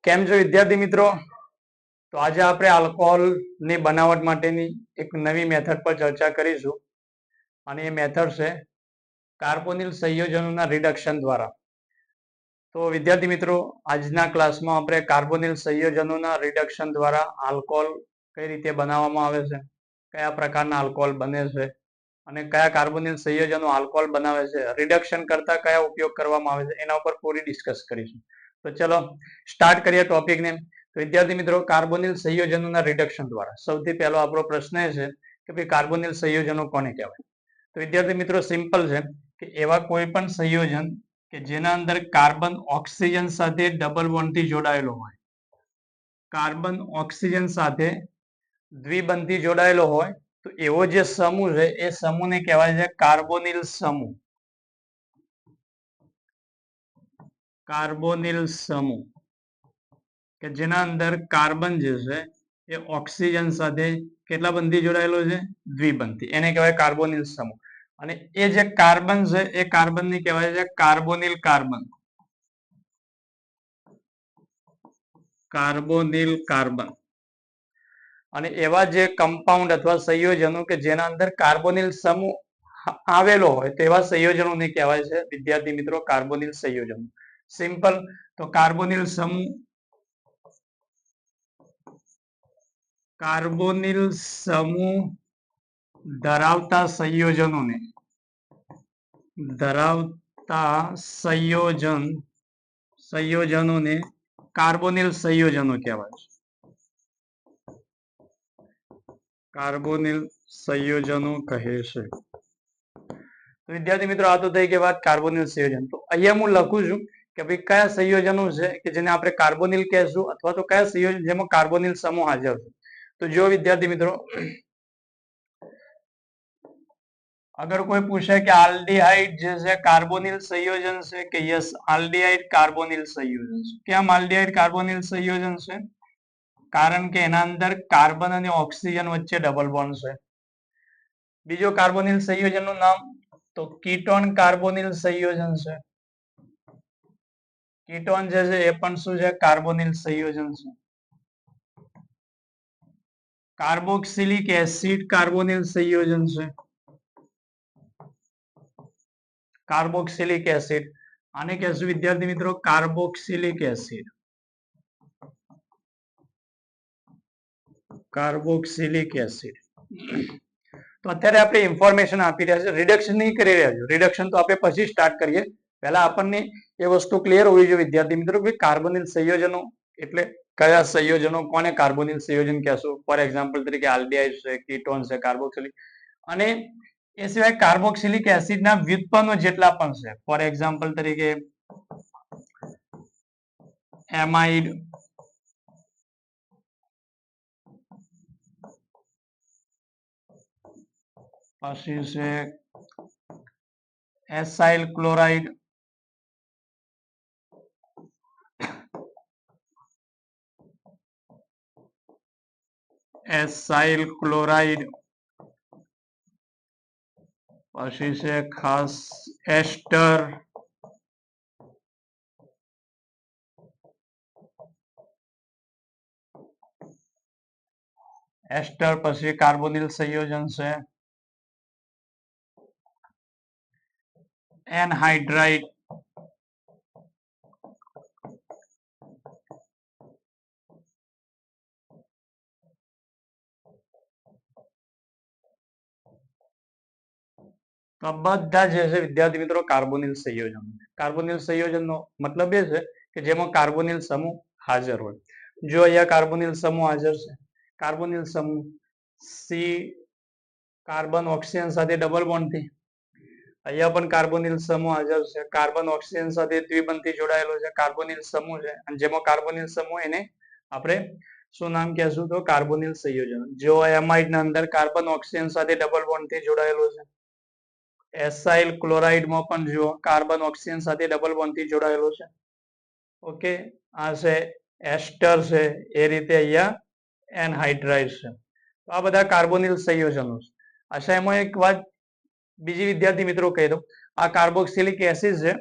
કેમ છો વિદ્યાર્થી મિત્રો? તો આજે આપણે આલ્કોહોલ ની બનાવટ માટેની એક નવી મેથડ પર ચર્ચા કરીશું અને એ મેથડ છે કાર્બોનિલ સંયોજનોના રિડક્શન દ્વારા. તો વિદ્યાર્થી મિત્રો, આજના ક્લાસમાં આપણે કાર્બોનિલ સંયોજનોના રિડક્શન દ્વારા આલ્કોહોલ કઈ રીતે બનાવવામાં આવે છે, કયા પ્રકારના આલ્કોહોલ બને છે અને કયા કાર્બોનિલ સંયોજનો આલ્કોહોલ બનાવે છે, રિડક્શન કરતા કયા ઉપયોગ કરવામાં આવે છે, એના ઉપર પૂરી ડિસ્કસ કરીશું. તો ચલો સ્ટાર્ટ કરીએ ટોપિકને. તો વિદ્યાર્થી મિત્રો, કાર્બોનિલ સંયોજનોના રિડક્શન દ્વારા સૌથી પહેલો આપણો પ્રશ્ન એ છે કે ભાઈ કાર્બોનિલ સંયોજનો કોને કહેવાય? તો વિદ્યાર્થી મિત્રો, સિમ્પલ છે કે એવા કોઈ પણ સંયોજન કે જેના અંદર કાર્બન ઓક્સિજન સાથે ડબલ બોન્ડથી જોડાયેલો હોય, કાર્બન ઓક્સિજન સાથે દ્વિબંધથી જોડાયેલો હોય, તો એવો જે સમૂહ છે એ સમૂહને કહેવાય છે કાર્બોનિલ સમૂહ. કાર્બોનિલ સમૂહ કે જેના અંદર કાર્બન જે છે એ ઓક્સિજન સાથે કેટલા બંધથી જોડાયેલો છે? દ્વિબંધથી. એને કહેવાય કાર્બોનિલ સમૂહ. અને એ જે કાર્બન છે એ કાર્બન ની કહેવાય છે કાર્બોનિલ કાર્બન. Carbonyl carbon. અને એવા જે કમ્પાઉન્ડ અથવા સંયોજનો કે જેના અંદર કાર્બોનિલ સમૂહ આવેલો હોય તેવા સંયોજનોને કહેવાય છે વિદ્યાર્થી મિત્રો કાર્બોનિલ સંયોજનો. સિમ્પલ. તો કાર્બોનિલ સમૂહ, કાર્બોનિલ સમૂહ ધરાવતા સંયોજનોને કાર્બોનિલ સંયોજનો કહેવાય છે. કાર્બોનિલ સંયોજનો કહે છે. વિદ્યાર્થી મિત્રો, આ તો થઈ ગઈ વાત કાર્બોનિલ સંયોજન. તો અહીંયા હું લખું છું કે ભાઈ કયા સંયોજનો છે કે જેને આપણે કાર્બોનિલ કહેશું, અથવા તો કયા સંયોજન જેમાં કાર્બોનિલ સમૂહ હાજર છે. તો જો વિદ્યાર્થી મિત્રો, અગર કોઈ પૂછે કે આલ્ડીહાઇડ જે છે કાર્બોનિલ સંયોજન છે, કે યસ, આલ્ડીહાઇડ કાર્બોનિલ સંયોજન છે. કેમ આલ્ડીહાઇડ કાર્બોનિલ સંયોજન છે? કારણ કે એના અંદર કાર્બન અને ઓક્સિજન વચ્ચે ડબલ બોન્ડ છે. બીજો કાર્બોનિલ સંયોજનનું નામ તો કીટોન કાર્બોનિલ સંયોજન છે. કીટોન જે છે એ પણ શું છે? કાર્બોનિલ સંયોજન છે. કાર્બોક્સિલિક એસિડ કાર્બોનિલ સંયોજન છે. કાર્બોક્સિલિક એસિડ, આને કહેશું વિદ્યાર્થી મિત્રો કાર્બોક્સિલિક એસિડ. Carboxylic acid. તો અત્યારે આપણે ઇન્ફોર્મેશન આપી રહ્યા છે, રિડક્શન નહીં કરી રહ્યા છો. રિડક્શન તો આપણે પછી સ્ટાર્ટ કરીએ. પહેલા આપણને એ વસ્તુ ક્લિયર હોવી જોઈએ વિદ્યાર્થી મિત્રો કે કાર્બોનિલ સંયોજનો એટલે કયા સંયોજનો, કોને કાર્બોનિલ સંયોજન કહેશું. ફોર એક્ઝામ્પલ તરીકે આલ્ડીહાઇડ છે, કીટોન છે, કાર્બોક્સિલિક. અને એ સિવાય કાર્બોક્સિલિક એસિડના વ્યુત્પન્નો જેટલા પણ છે, ફોર એક્ઝામ્પલ તરીકે એમાઇડ, પછી છે એસાઇલ ક્લોરાઇડ, એસાઇલ ક્લોરાઇડ, પછી છે ખાસ એસ્ટર, એસ્ટર પછી કાર્બોનિલ સંયોજન છે એનહાઇડ્રાઇડ, તો બધા જે છે વિદ્યાર્થી મિત્રો કાર્બોનિલ સંયોજનો. કાર્બોનિલ સંયોજનનો મતલબ એ છે કે જેમાં કાર્બોનિલ સમૂહ હાજર હોય. જો અહીંયા કાર્બોનિલ સમૂહ હાજર છે, કાર્બોનિલ સમૂહ સી કાર્બન ઓક્સિજન સાથે ડબલ બોન્ડથી, અહીંયા પણ કાર્બોનિલ સમૂહ હાજર છે, કાર્બન ઓક્સિજન સાથે દ્વિબંધથી જોડાયેલો છે, કાર્બોનિલ સમૂહ છે. અને જેમાં કાર્બોનિલ સમૂહ એને આપણે શું નામ કહેશું? તો કાર્બોનિલ સંયોજન. જો એમાઇડ ના અંદર કાર્બન ઓક્સિજન સાથે ડબલ બોન્ડથી જોડાયેલો છે. એસાઇલ ક્લોરાઇડમાં પણ જુઓ કાર્બન ઓક્સિજન સાથે ડબલ બોન્ડથી જોડાયેલો છે. ઓકે, આ છે એસ્ટર છે, એ રીતે અહીંયા એનહાઇડ્રાઇડ છે. તો આ બધા કાર્બોનિલ સંયોજનો છે. અચ્છા, એમાં એક વાત બીજી વિદ્યાર્થી મિત્રો કહી દઉં. આ કાર્બોક્સિલિક એસિડ છે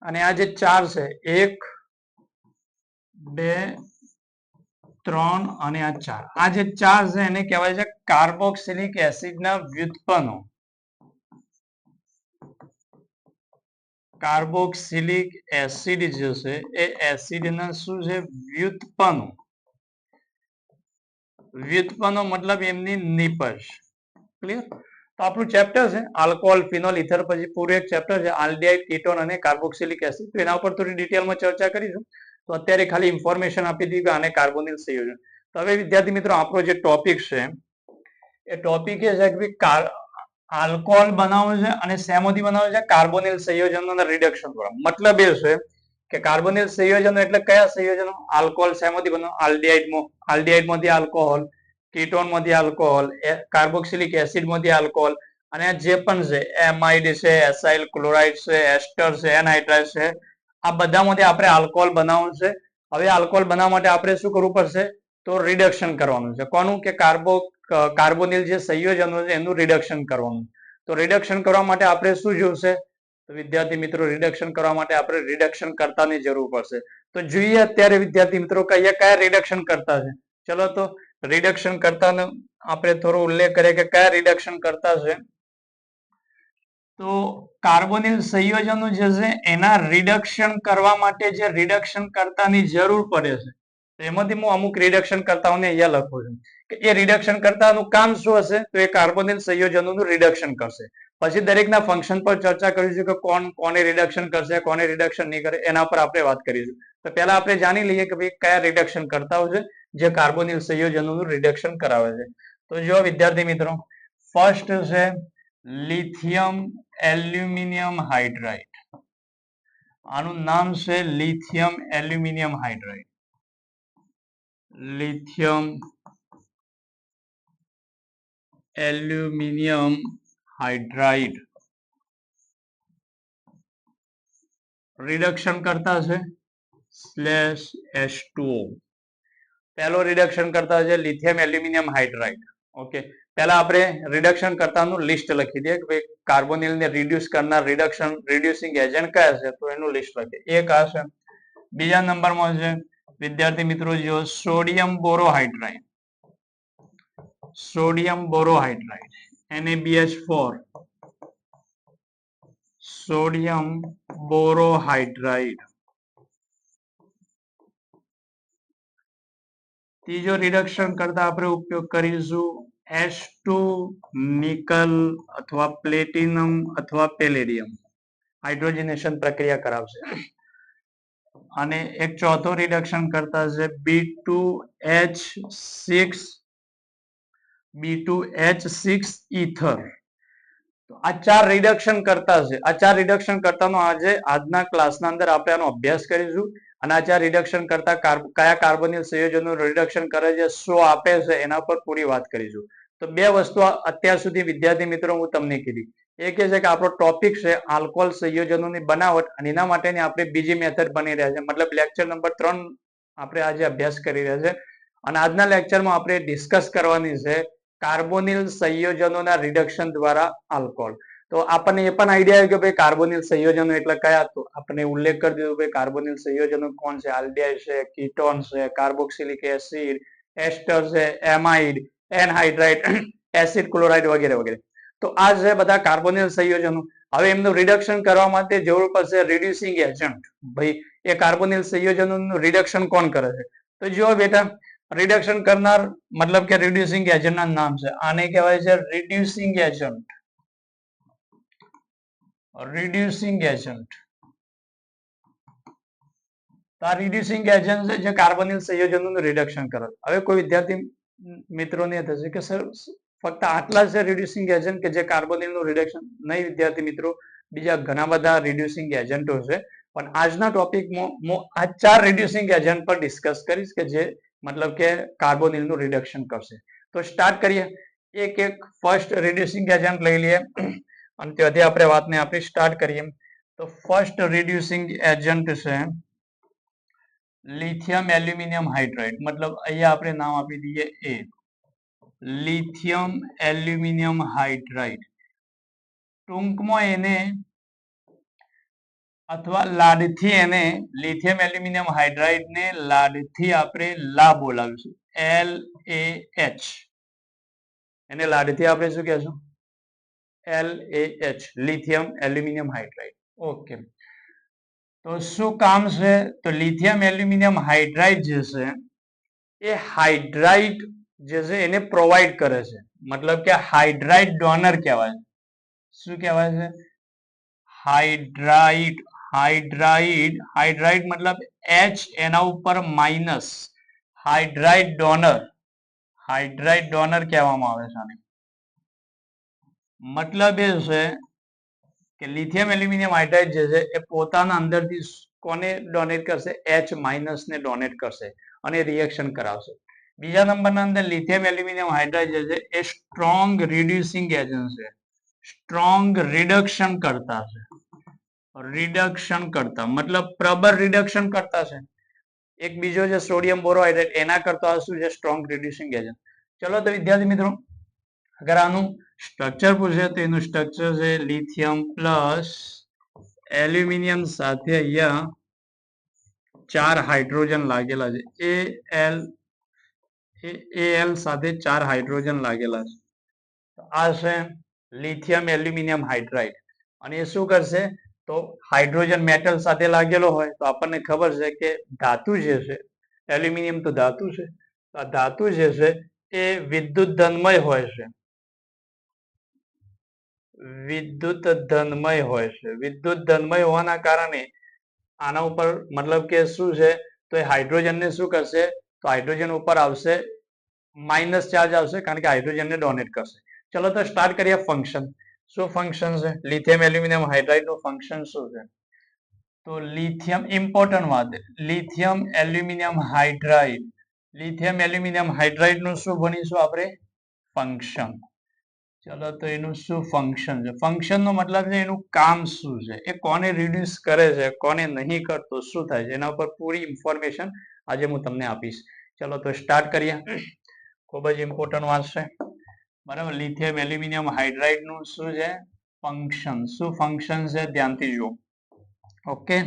અને આ જે ચાર છે, 1 2 3 અને આ 4, આ જે 4 છે એને કહેવાય છે કાર્બોક્સિલિક એસિડના વ્યુત્પન્નો. કાર્બોક્સિલિક એસિડ જે છે એ એસિડના શું છે? વ્યુત્પન્નો. વ્યુત્પન્નો મતલબ એમની નિપજ. ક્લિયર? તો આપણું ચેપ્ટર છે આલ્કોહોલ, ફિનોલ, ઇથર, પછી પૂરું એક ચેપ્ટર છે આલ્ડિહાઇડ, કીટોન અને કાર્બોક્સિલિક એસિડ. તો એના ઉપર થોડી ડિટેલમાં ચર્ચા કરીશું. તો અત્યારે ખાલી ઇન્ફોર્મેશન આપી દીધી કે આને કાર્બોનિલ સંયોજન. તો હવે વિદ્યાર્થી મિત્રો આપણો જે ટોપિક છે એ ટોપિક એ છે કે આલ્કોહોલ બનાવવું છે અને શેમાંથી બનાવવું છે? કાર્બોનિલ સંયોજનોના રિડક્શન દ્વારા. મતલબ એ છે કે કાર્બોનિલ સંયોજનો એટલે કયા સંયોજનો? આલ્કોહોલ શેમાંથી બનાવ? આલ્ડિહાઇડમાંથી આલ્કોહોલ, કીટોનમાંથી આલ્કોહોલ, કાર્બોક્સિલિક એસિડમાંથી આલ્કોહોલ, અને જે પણ છે એમાઇડ છે, એસાઇલ ક્લોરાઇડ છે, એસ્ટર છે, એનહાઇડ્રાઇડ છે, આ બધામાંથી આપણે આલ્કોહોલ બનાવવું છે. હવે આલ્કોહોલ બનાવવા માટે આપણે શું કરવું પડશે? તો રિડક્શન કરવાનું છે. કોનું? કે કાર્બોનિલ જે સંયોજનો છે એનું રિડક્શન કરવાનું. તો રિડક્શન કરવા માટે આપણે શું જોશે? તો વિદ્યાર્થી મિત્રો રિડક્શન કરવા માટે આપણે રિડક્શન કર્તાની જરૂર પડશે. તો જોઈએ અત્યારે વિદ્યાર્થી મિત્રો કયા રિડક્શન કરતા છે. ચલો તો રિડક્શન કર્તાનો આપણે થોડો ઉલ્લેખ કરીએ કે કયા રિડક્શન કરતા છે. તો કાર્બોનિલ સંયોજનો જે છે એના રિડક્શન કરવા માટે જે રિડક્શન કર્તાની જરૂર પડે છે એમાંથી હું અમુક રિડક્શન કર્તાઓને અહીંયા લખું છું કે એ રિડક્શન કર્તાનું કામ શું હશે? તો એ કાર્બોનિલ સંયોજનોનું રિડક્શન કરશે. પછી દરેકના ફંક્શન પર ચર્ચા કરીશું કે કોને રિડક્શન કરશે, કોને રિડક્શન નહીં કરે, એના પર આપણે વાત કરીશું. તો પહેલા આપણે જાણી લઈએ કે ભાઈ કયા રિડક્શન કરતાઓ છે જે કાર્બોનિલ સંયોજનોનું રિડક્શન કરાવે છે. તો જો વિદ્યાર્થી મિત્રો ફર્સ્ટ છે લિથિયમ એલ્યુમિનિયમ હાઇડ્રાઇડ. આનું નામ છે lithium aluminium hydride. Lithium aluminium hydride reduction કરતા છે /H2O. પહેલો રિડક્શન કરતા છે લિથિયમ એલ્યુમિનિયમ હાઇડ્રાઇડ. ઓકે, પહેલા આપણે રિડક્શન કરતાનું લિસ્ટ લખી દઈએ કે ભાઈ કાર્બોનિલને રિડ્યુસ કરનાર રિડ્યુસિંગ એજન્ટ કયા છે? તો એનું લિસ્ટ લખીએ. એક આ છે. બીજા નંબરમાં છે વિદ્યાર્થી મિત્રો જો sodium borohydride. Sodium borohydride NaBH4. Sodium borohydride. ત્રીજો રિડક્શન કરતા આપણે ઉપયોગ કરીશું H2 નિકલ અથવા પ્લેટિનમ અથવા પેલેડિયમ. હાઇડ્રોજનેશન પ્રક્રિયા કરાવશે. અને એક ચોથો રિડક્શન કરતા છે B2H6 ઇથર. આ ચાર રિડક્શન કરતા છે. આ ચાર રિડક્શન કરતાનો આજના ક્લાસના અંદર આપણે આનો અભ્યાસ કરીશું. અને આ ચાર રિડક્શન કરતા કયા કાર્બોનિલ સંયોજનો રિડક્શન કરે છે, શું આપે છે, એના પર પૂરી વાત કરીશું. તો બે વસ્તુ અત્યાર સુધી વિદ્યાર્થી મિત્રો હું તમને કીધી. એક એ છે કે આપણો ટોપિક છે આલ્કોહોલ સંયોજનોની બનાવટ અને એના માટેની આપણે બીજી મેથડ બની રહ્યા છે. મતલબ લેક્ચર નંબર 3 આપણે આજે અભ્યાસ કરી રહ્યા છે. અને આજના લેક્ચરમાં આપણે ડિસ્કસ કરવાની છે કાર્બોનિલ સંયોજનોના રિડક્શન દ્વારા આલ્કોહોલ. તો આપણને એ પણ આઈડિયા આવ્યો કે ભાઈ કાર્બોનિલ સંયોજનો એટલે કયા? તો આપણે ઉલ્લેખ કરી દીધો ભાઈ કાર્બોનિલ સંયોજનો કોણ છે? આલ્ડિહાઇડ છે, કીટોન છે, કાર્બોક્સિલિક એસિડ, એસ્ટર છે, એમાઇડ, એનહાઇડ્રાઇડ, એસિડ ક્લોરાઇડ વગેરે વગેરે. તો આ છે બધા કાર્બોનિલ સંયોજનો. હવે એમનું રિડક્શન કરવા માટે જરૂર પડશે રિડ્યુસિંગ એજન્ટ. ભાઈ એ કાર્બોનિલ સંયોજનોનું રિડક્શન કોણ કરે છે? તો જો બેટા રિડક્શન કરનાર મતલબ કે રિડ્યુસિંગ એજન્ટ ના નામ છે. આને કહેવાય છે રિડ્યુસિંગ એજન્ટ. Reducing agent. આ રિડ્યુસિંગ એજન્ટ છે જે કાર્બોનિલ સંયોજનોનું રિડક્શન કરે. હવે કોઈ વિદ્યાર્થી મિત્રોને થશે કે સર ફક્ત આટલા જ રિડ્યુસિંગ એજન્ટ કે જે કાર્બોનિલનું રિડક્શન? નહીં વિદ્યાર્થી મિત્રો, બીજા ઘણા બધા રિડ્યુસિંગ એજન્ટો છે. પણ આજના ટોપિકમાં હું આ ચાર રિડ્યુસિંગ એજન્ટ પર ડિસ્કસ કરીશ કે જે મતલબ કે કાર્બોનિલનું રિડક્શન કરશે. તો સ્ટાર્ટ કરીએ. એક એક ફર્સ્ટ રિડ્યુસિંગ એજન્ટ લઈ લઈએ અને ત્યાંથી આપણે વાતને આપણે સ્ટાર્ટ કરીએ. તો ફર્સ્ટ રિડ્યુસિંગ એજન્ટ છે લિથિયમ એલ્યુમિનિયમ હાઇડ્રાઇડ. મતલબ અહીંયા આપણે નામ આપી દઈએ એ લિથિયમ એલ્યુમિનિયમ હાઇડ્રાઇડ. ટૂંકમાં એને અથવા લાડથી એને લિથિયમ એલ્યુમિનિયમ હાઇડ્રાઇડ ને લાડથી આપણે લા બોલાવીશું LaH. એને લાડથી આપણે શું કહેશું? LaH, lithium aluminium hydride. Okay, તો શું કામ છે? તો લિથિયમ એલ્યુમિનિયમ હાઇડ્રાઇડ જે છે એ હાઇડ્રાઇડ જે છે એને પ્રોવાઈડ કરે છે, મતલબ કે હાઇડ્રાઇડ ડોનર કહેવાય છે. શું કહેવાય છે? હાઇડ્રાઇડ. હાઇડ્રાઇડ મતલબ H એના ઉપર minus, hydride donor. Hydride donor કહેવામાં આવે છે આને. મતલબ એ છે કે લિથિયમ એલ્યુમિનિયમ હાઇડ્રાઇડ જે છે એ પોતાના અંદરથી કોને ડોનેટ કરશે? H માઇનસ ને ડોનેટ કરશે અને રિએક્શન કરાવશે. બીજા નંબરના અંદર લિથિયમ એલ્યુમિનિયમ હાઇડ્રાઇડ જે છે એ સ્ટ્રોંગ રિડ્યુસિંગ એજન્ટ છે. સ્ટ્રોંગ રિડક્શન કરતા છે. રિડક્શન કરતા મતલબ પ્રબળ રિડક્શન કરતા છે. એક બીજો જે સોડિયમ બોરોહાઇડ્રેટ એના કરતા શું છે? Strong reducing agent. ચલો તો વિદ્યાર્થી મિત્રો, અગર આનું સ્ટ્રક્ચર પૂછે તો એનું સ્ટ્રક્ચર છે લિથિયમ પ્લસ એલ્યુમિનિયમ સાથે અહીંયા 4 હાઇડ્રોજન લાગેલા છે. Al સાથે 4 હાઇડ્રોજન લાગેલા છે. આ છે લિથિયમ એલ્યુમિનિયમ હાઇડ્રાઇડ. અને એ શું કરશે? તો હાઇડ્રોજન મેટલ સાથે લાગેલો હોય તો આપણને ખબર છે કે ધાતુ જે છે, એલ્યુમિનિયમ તો ધાતુ છે, આ ધાતુ જે છે એ વિદ્યુત ધનમય હોય છે. વિદ્યુત ધનમય હોય છે. વિદ્યુત ધનમય હોવાના કારણે આના ઉપર મતલબ કે શું છે? તો એ હાઇડ્રોજનને શું કરશે? તો હાઇડ્રોજન ઉપર આવશે માઇનસ ચાર્જ આવશે, કારણ કે હાઇડ્રોજનને ડોનેટ કરશે. ચલો તો સ્ટાર્ટ કરીએ ફંક્શન. શું ફંક્શન છે લિથિયમ એલ્યુમિનિયમ હાઇડ્રાઇડ નું? ફંક્શન શું છે? તો લિથિયમ, ઇમ્પોર્ટન્ટ વાત, lithium aluminium hydride. Lithium aluminium hydride નું શું ભણીશું આપણે? ફંક્શન. ચલો તો એનું શું ફંક્શન છે? ફંક્શન નો મતલબ છે એનું કામ શું છે, એ કોને રિડ્યુસ કરે છે, કોને નહીં કરતો, શું થાય છે, એના ઉપર પૂરી ઇન્ફોર્મેશન આજે હું તમને આપીશ. ચલો તો સ્ટાર્ટ કરીએ. ખૂબ જ ઇમ્પોર્ટન્ટ વાત છે, બરાબર. લિથિયમ એલ્યુમિનિયમ હાઇડ્રાઇડ નું શું છે? ફંક્શન. શું ફંક્શન છે? ધ્યાનથી જુઓ. ઓકે,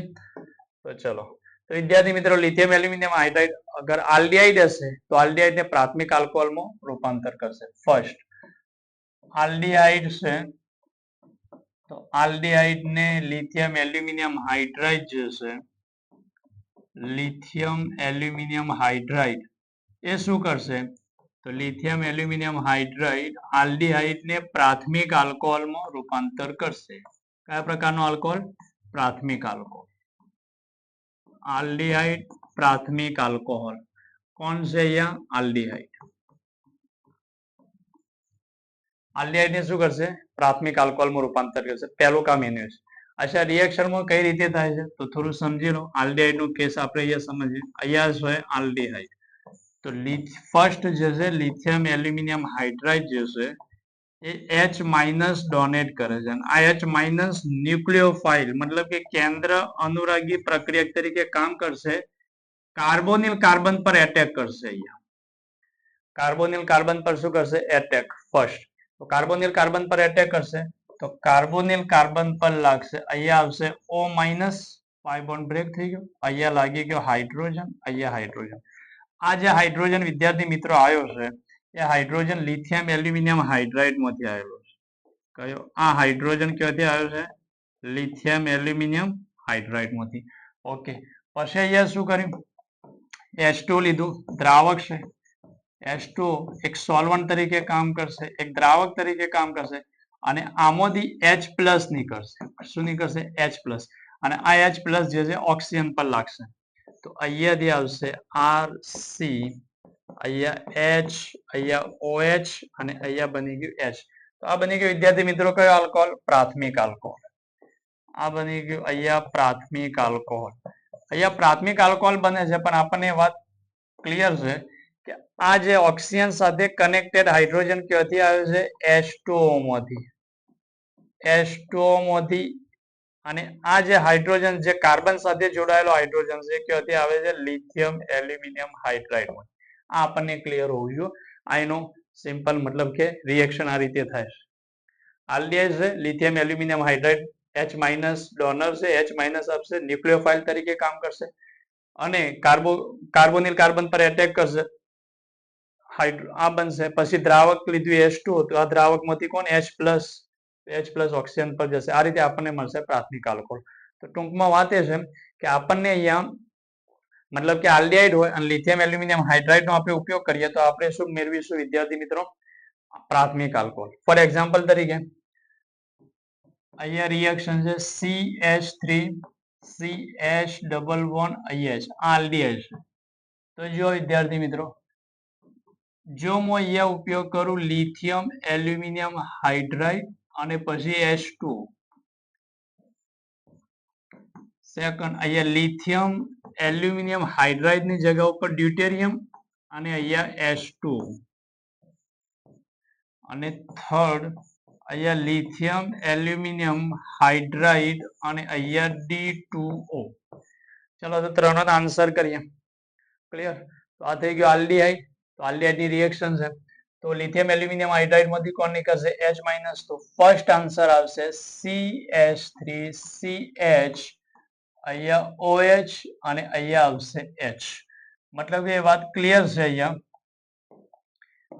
તો ચલો તો વિદ્યાર્થી મિત્રો, લિથિયમ એલ્યુમિનિયમ હાઇડ્રાઇડ અગર આલ્ડિહાઇડ હશે તો આલ્ડિહાઇડ ને પ્રાથમિક આલ્કોહોલમાં રૂપાંતર કરશે. ફર્સ્ટ આલ્ડિહાઇડ છે તો આલ્ડિહાઇડ ને લિથિયમ એલ્યુમિનિયમ હાઇડ્રાઇડ જે છે, લિથિયમ એલ્યુમિનિયમ હાઇડ્રાઇડ એ શું કરશે? તો લિથિયમ એલ્યુમિનિયમ હાઇડ્રાઇડ આલ્ડિહાઇડ ને પ્રાથમિક આલ્કોહોલમાં રૂપાંતર કરશે. કયા પ્રકારનો આલ્કોહોલ? પ્રાથમિક આલ્કોહોલ. આલ્ડિહાઇડ પ્રાથમિક આલ્કોહોલ. કોણ છે અહીંયા? આલ્ડિહાઇડ. આલ્ડિહાઇડ ને શું કરશે? પ્રાથમિક આલ્કોહોલમાં રૂપાંતર કરશે. પહેલું કામ એનું છે. અચ્છા, રિએક્શનમાં કઈ રીતે થાય છે તો થોડું સમજી લો. આલ્ડિહાઇડ નું કેસ આપણે અહીંયા સમજીએ. અહીંયા છે આલ્ડિહાઇડ. તો ફર્સ્ટ જે છે લિથિયમ એલ્યુમિનિયમ હાઇડ્રાઇડ જે છે એ H માઇનસ ડોનેટ કરે છે. આ H માઇનસ ન્યુક્લિયોફાઇલ મતલબ કે કેન્દ્ર અનુરાગી પ્રક્રિયક તરીકે કામ કરશે. કાર્બોનિલ કાર્બન પર એટેક કરશે. અહીંયા કાર્બોનિલ કાર્બન પર શું કરશે? એટેક. ફર્સ્ટ તો કાર્બોનિલ કાર્બન પર એટેક કરશે તો કાર્બોનિલ કાર્બન પર લાગશે. અહીંયા આવશે O માઇનસ, પાઈ બોન્ડ બ્રેક થઈ ગયો. અહીંયા લાગી ગયો હાઇડ્રોજન, અહીંયા હાઇડ્રોજન. આ જે હાઇડ્રોજન વિદ્યાર્થી મિત્રો આવ્યો છે એ હાઇડ્રોજન લિથિયમ એલ્યુમિનિયમ હાઇડ્રાઇડ માંથી આવેલો છે. કયો? આ હાઇડ્રોજન ક્યાંથી આવ્યો છે? લિથિયમ એલ્યુમિનિયમ હાઇડ્રાઇડ માંથી. ઓકે, પછી અહીંયા શું કર્યું? H2 લીધું, દ્રાવક છે. H2 એક સોલ્વન્ટ તરીકે કામ કરશે, એક દ્રાવક તરીકે કામ કરશે અને આમાંથી H પ્લસ નીકળશે. શું નીકળશે? H plus. અને આ H પ્લસ જે છે ઓક્સિજન પર લાગશે તો અહીંયાથી આવશે RC, અહીંયા H, અહીંયા OH અને અહીંયા બની ગયું H. તો આ બની ગયું વિદ્યાર્થી મિત્રો કયો આલ્કોહોલ? પ્રાથમિક આલ્કોહોલ. આ બની ગયું અહીંયા પ્રાથમિક આલ્કોહોલ. અહીંયા પ્રાથમિક આલ્કોહોલ બને છે, પણ આપણને વાત ક્લિયર છે કે આ જે ઓક્સિજન સાથે કનેક્ટેડ હાઇડ્રોજન ક્યાંથી આવ્યો છે? H2O માંથી. H2O માંથી. અને આ જે હાઇડ્રોજન જે કાર્બન સાથે જોડાયેલો હાઇડ્રોજન છે ક્યાંથી આવે છે? લિથિયમ એલ્યુમિનિયમ હાઇડ્રાઇડ માંથી. આ આપણને ક્લિયર હોવું જોઈએ. આ એનો સિમ્પલ મતલબ કે રિએક્શન આ રીતે થાય છે. આલ્ડિહાઇડ છે lithium aluminium hydride H minus donor છે, H માઇનસ આપશે, ન્યુક્લિયોફાઇલ તરીકે કામ કરશે અને કાર્બોનિલ કાર્બન પર એટેક કરશે, આ બનશે. પછી દ્રાવક લીધું H2, તો આ દ્રાવકમાંથી કોણ H+ ઓક્સિજન પર જશે. આ રીતે આપણને મળશે પ્રાથમિક આલ્કોહોલ. તો ટૂંકમાં વાત એ છે કે આપણને અહીંયા મતલબ કે આલ્ડિહાઇડ હોય અને લિથિયમ એલ્યુમિનિયમ હાઇડ્રાઇડ નો આપણે ઉપયોગ કરીએ તો આપણે શું મેળવીશું વિદ્યાર્થી મિત્રો? પ્રાથમિક આલ્કોહોલ. ફોર એક્ઝામ્પલ તરીકે અહીંયા રિએક્શન છે CH3CH11IH, આ આલ્ડિહાઇડ છે. તો જો વિદ્યાર્થી મિત્રો, જો હું અહીંયા ઉપયોગ કરું લિથિયમ એલ્યુમિનિયમ હાઇડ્રાઇડ અને પછી H2, સેકન્ડ અહીંયા લિથિયમ એલ્યુમિનિયમ હાઇડ્રાઇડ ની જગ્યા ઉપર ડ્યુટેરિયમ અને અહીંયા H2, અને થર્ડ અહીંયા લિથિયમ એલ્યુમિનિયમ હાઇડ્રાઇડ અને અહીંયા D2O. ચલો તો ત્રણનો આન્સર કરીએ. ક્લિયર? તો આ થઈ ગયો આલ્ડિહાઇડ. તો આલ્ડિહાઇડ ની રિએક્શન છે. તો લિથિયમ એલ્યુમિનિયમ હાઇડ્રાઇડ માંથી કોણ નીકળશે? H-. તો ફર્સ્ટ આન્સર આવશે CH3CH, અહીંયા OH અને અહીંયા આવશે H. મતલબ કે એ વાત ક્લિયર છે. અહીંયા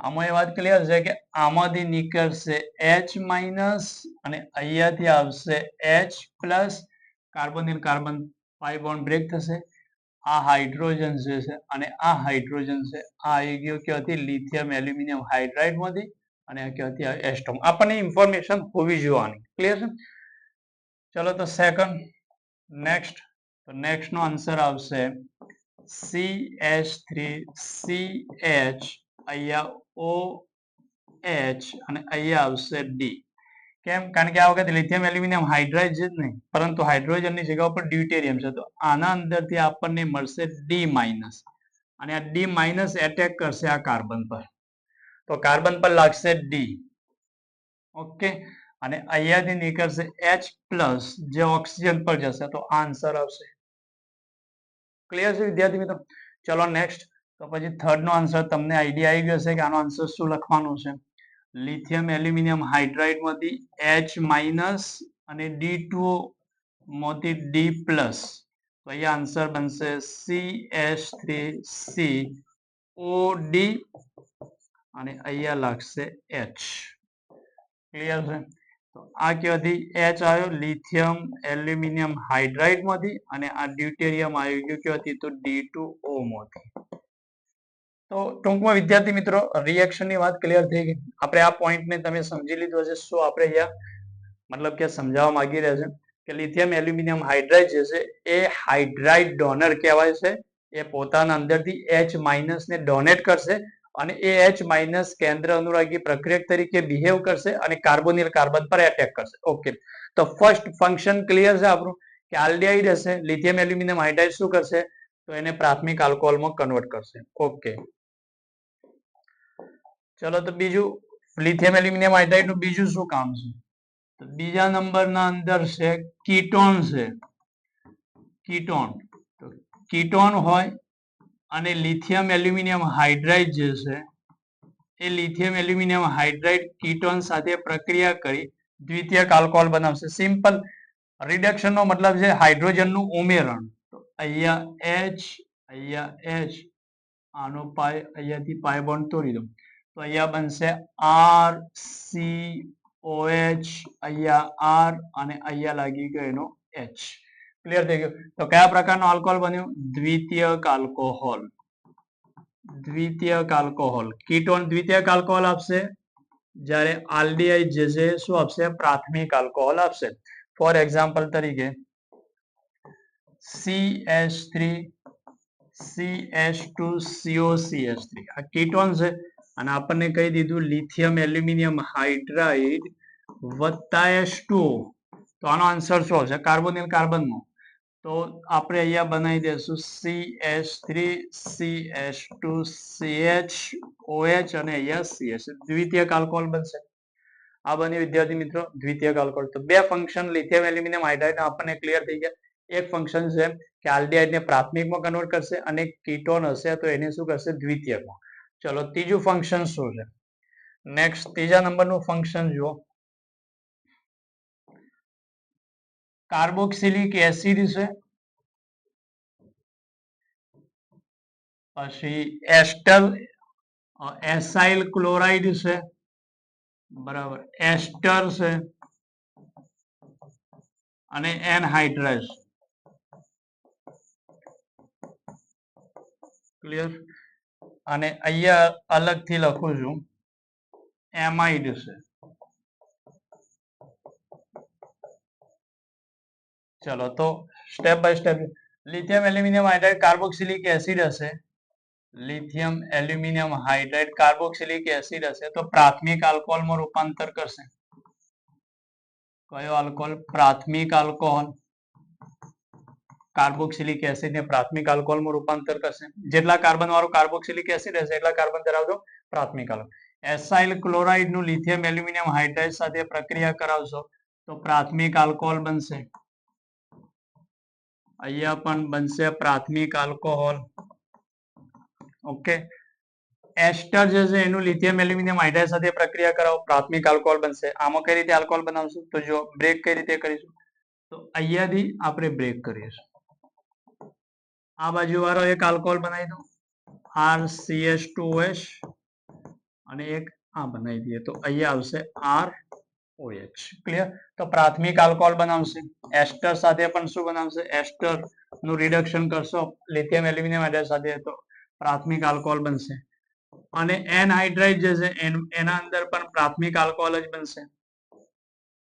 આમાં એ વાત ક્લિયર છે કે આમાંથી નીકળશે H- અને અહીંયાથી આવશે H+, કાર્બોનિલ કાર્બન પાઈ બોન્ડ બ્રેક થશે. આ હાઇડ્રોજન જે છે અને આ હાઇડ્રોજન છે, આ આવી ગયો ક્યાંથી? લિથિયમ એલ્યુમિનિયમ હાઇડ્રાઇડ માંથી, અને આ ક્યાંથી? એસ્ટોમ. આપણને ઇન્ફોર્મેશન હોવી જોવાની. ક્લિયર છે? ચલો તો સેકન્ડ નેક્સ્ટ. તો નેક્સ્ટ નો આન્સર આવશે CH3CH, અહીંયા OH અને અહીંયા આવશે D. કેમ? કારણ કે આ વખતે લિથિયમ એલ્યુમિનિયમ હાઇડ્રાઇડ છે જ નહીં, પરંતુ હાઇડ્રોજન ની જગ્યા ઉપર ડ્યુટેરિયમ છે. તો આના અંદરથી આપણને મળશે D-, અને આ D- એટેક કરશે આ કાર્બન પર, તો કાર્બન પર લાગશે D. ઓકે, અને અહીંયાથી નીકળશે H+, જે ઓક્સિજન પર જશે. તો આન્સર આવશે. ક્લિયર છે વિદ્યાર્થી મિત્રો? ચલો નેક્સ્ટ. તો પછી થર્ડ નો આન્સર તમને આઈડિયા આવી ગયો છે કે આનો આન્સર શું લખવાનું છે. લિથિયમ એલ્યુમિનિયમ હાઇડ્રાઇડ માંથી H- અને D2O માંથી D+. તો અહીંયા આન્સર બનશે CH3COD અને અહીંયા લાગશે H. ક્લિયર છે? તો આ ક્યાંથી H આવ્યો? લિથિયમ એલ્યુમિનિયમ હાઇડ્રાઇડ માંથી, અને આ ડ્યુટેરિયમ આવી ગયું ક્યાંથી? તો D2O માંથી. તો ટૂંકમાં વિદ્યાર્થી મિત્રો રિએક્શન ની વાત ક્લિયર થઈ ગઈ. આપણે આ પોઈન્ટ ને તમે સમજી લીધો છે. શું આપણે અહીંયા મતલબ કે સમજાવવા માંગી રહ્યા છે કે લિથિયમ એલ્યુમિનિયમ હાઇડ્રાઇડ જે છે એ હાઇડ્રાઇડ ડોનર કહેવાય છે. એ પોતાના અંદરથી H- ને ડોનેટ કરશે અને એ H- કેન્દ્ર અનુરાગી પ્રક્રિયક તરીકે બિહેવ કરશે અને કાર્બોનિલ કાર્બન પર એટેક કરશે. ઓકે, તો ફર્સ્ટ ફંક્શન ક્લિયર છે આપણું કે આલ્ડિહાઇડ હશે, લિથિયમ એલ્યુમિનિયમ હાઇડ્રાઇડ શું કરશે? તો એને પ્રાથમિક આલ્કોહોલમાં કન્વર્ટ કરશે. ઓકે, ચલો તો બીજું લિથિયમ એલ્યુમિનિયમ હાઇડ્રાઇડ નું બીજું શું કામ છે? તો બીજા નંબરના અંદર છે કીટોન છે. કીટોન, તો કીટોન હોય અને લિથિયમ એલ્યુમિનિયમ હાઇડ્રાઇડ જે છે એ લિથિયમ એલ્યુમિનિયમ હાઇડ્રાઇડ કીટોન સાથે પ્રક્રિયા કરી દ્વિતીયક આલ્કોહોલ બનાવશે. સિમ્પલ રિડક્શન નો મતલબ છે હાઇડ્રોજન નું ઉમેરણ. તો અહીંયા H, અહીંયા H, આનો પાય અહીંયાથી પાય બોન્ડ તોડી દો. તો અહીંયા બનશે RCOH, અહીંયા R અને અહીંયા લાગી ગયો એનો H. ક્લિયર થઈ ગયું? તો કયા પ્રકારનો આલ્કોહોલ બન્યો? દ્વિતીયક આલ્કોહોલ. દ્વિતીયક આલ્કોહોલ. કીટોન દ્વિતીયક આલ્કોહોલ આપશે, જ્યારે આલ્ડિહાઇડ જે છે શું આપશે? પ્રાથમિક આલ્કોહોલ આપશે. ફોર એક્ઝામ્પલ તરીકે CH3CH2COCH3 આ કીટોન છે અને આપણને કહી દીધું લિથિયમ એલ્યુમિનિયમ હાઇડ્રાઇડ વત્તા H2O. તો આનો આન્સર શું આવશે? કાર્બોનિલ કાર્બનનો. તો આપણે અહીંયા બનાવી દઈશું CH3CH2CHOH અને અહીંયા CH. દ્વિતીયક આલ્કોહોલ બનશે. આ બની વિદ્યાર્થી મિત્રો દ્વિતીયક આલ્કોહોલ. તો બે ફંક્શન લિથિયમ એલ્યુમિનિયમ હાઇડ્રાઇડ આપણને ક્લિયર થઈ ગયા. એક ફંક્શન છે કે આલ્ડિહાઇડ ને પ્રાથમિકમાં કન્વર્ટ કરશે અને કીટોન હશે તો એને શું કરશે? દ્વિતીયકમાં. ચલો ત્રીજું ફંક્શન શું છે? નેક્સ્ટ ત્રીજા નંબરનું ફંક્શન જુઓ. કાર્બોક્સિલિક એસિડ છે, પછી એસ્ટર એસાઇલ ક્લોરાઇડ છે, બરાબર, એસ્ટર છે અને એનહાઇડ્રસ. ક્લિયર. અને અહીંયા અલગથી લખું છું એમાઇડ છે. ચલો તો step by step. Lithium aluminium hydride carboxylic acid હશે, lithium aluminium hydride carboxylic acid હશે તો પ્રાથમિક આલ્કોહોલમાં રૂપાંતર કરશે. કયો આલ્કોહોલ? પ્રાથમિક આલ્કોહોલ. કાર્બોક્સિલિક એસિડ ને પ્રાથમિક આલ્કોહોલમાં રૂપાંતર કરશે. જેટલા કાર્બન વાળું કાર્બોક્સિલિક એસિડ હશે એટલા કાર્બન ધરાવતો પ્રાથમિક આલ્કોહોલ. એસાઇલ ક્લોરાઇડ નું લિથિયમ એલ્યુમિનિયમ હાઇડ્રાઇડ સાથે પ્રક્રિયા કરાવશો તો પ્રાથમિક આલ્કોહોલ બનશે. અહીંયા પણ બનશે પ્રાથમિક આલ્કોહોલ. ઓકે. એસ્ટર જે છે એનું લિથિયમ એલ્યુમિનિયમ હાઇડ્રાઇડ સાથે પ્રક્રિયા કરાવો, પ્રાથમિક આલ્કોહોલ બનશે. આમાં કઈ રીતે આલ્કોહોલ બનાવશું? તો જો બ્રેક કઈ રીતે કરીશું, તો અહીંયાથી આપણે બ્રેક કરીશું. આ બાજુ વાળો એક આલ્કોહોલ બનાવી દો, RCH2OH, અને એક આ બનાવી દઈએ તો અહીંયા આવશે ROH. ક્લિયર. તો પ્રાથમિક આલ્કોહોલ બનાવશે. એસ્ટર સાથે પણ શું બનાવશે? એસ્ટર નું રિડક્શન કરશો લિથિયમ એલ્યુમિનિયમ હાઇડ્રાઇડ સાથે તો પ્રાથમિક આલ્કોહોલ બનશે. અને એનહાઇડ્રાઇડ જે છે એના અંદર પણ પ્રાથમિક આલ્કોહોલ જ બનશે.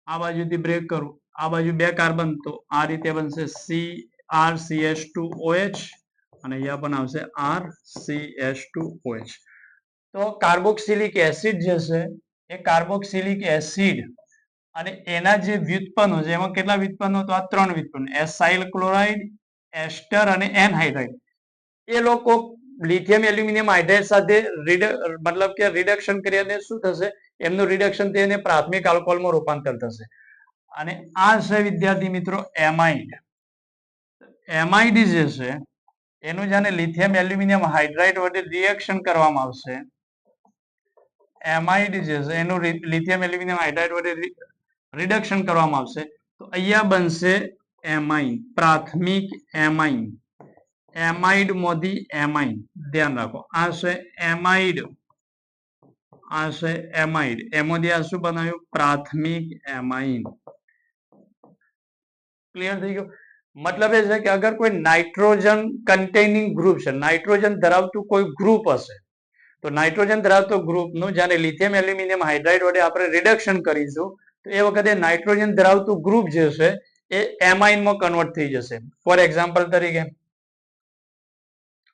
આ બાજુથી બ્રેક કરું, આ બાજુ બે કાર્બન તો આ રીતે બનશે RCH2OH અને અહીંયા પણ આવશે RCH2OH. તો કાર્બોક્સિલિક એસિડ જે છે એ કાર્બોક્સિલિક એસિડ અને એના જે વ્યુત્પન્નો છે એમાં કેટલા વ્યુત્પન્નો? તો આ ત્રણ વ્યુત્પન્નો, એસાઇલ ક્લોરાઇડ, એસ્ટર અને એનહાઇડ્રાઇડ. એ લોકો લિથિયમ એલ્યુમિનિયમ હાઇડ્રાઇડ સાથે મતલબ કે રિડક્શન કરીને શું થશે? એમનું રિડક્શન થઈને પ્રાથમિક આલ્કોહોલમાં રૂપાંતર થશે. અને આ છે વિદ્યાર્થી મિત્રો એમાઇડ. એમાઇડ જે છે એનું જાણે લિથિયમ એલ્યુમિનિયમ હાઇડ્રાઇડ વડે રિએક્શન કરવામાં આવશે. એમાઇડ જે છે એનું લિથિયમ એલ્યુમિનિયમ હાઇડ્રાઇડ વડે રિડક્શન કરવામાં આવશે તો અહીંયા બનશે એમાઇન, પ્રાથમિક એમાઇન. Amide Modi amine. ધ્યાન રાખો, આ છે એમાઇડ, આ છે એમાઇડ. એમાંથી આ શું બનાવ્યું? પ્રાથમિક એમાઇન. ક્લિયર થઈ ગયું? મતલબ એ છે કે અગર કોઈ નાઇટ્રોજન કન્ટેનિંગ ગ્રુપ છે, નાઇટ્રોજન ધરાવતું કોઈ ગ્રુપ હશે તો નાઇટ્રોજન ધરાવતો ગ્રુપનું જ્યારે લિથિયમ એલ્યુમિનિયમ હાઇડ્રાઇડ વડે આપણે રિડક્શન કરીશું તો એ વખતે નાઇટ્રોજન ધરાવતું ગ્રુપ જે છે એ એમાઇનમાં કન્વર્ટ થઈ જશે. ફોર એક્ઝામ્પલ તરીકે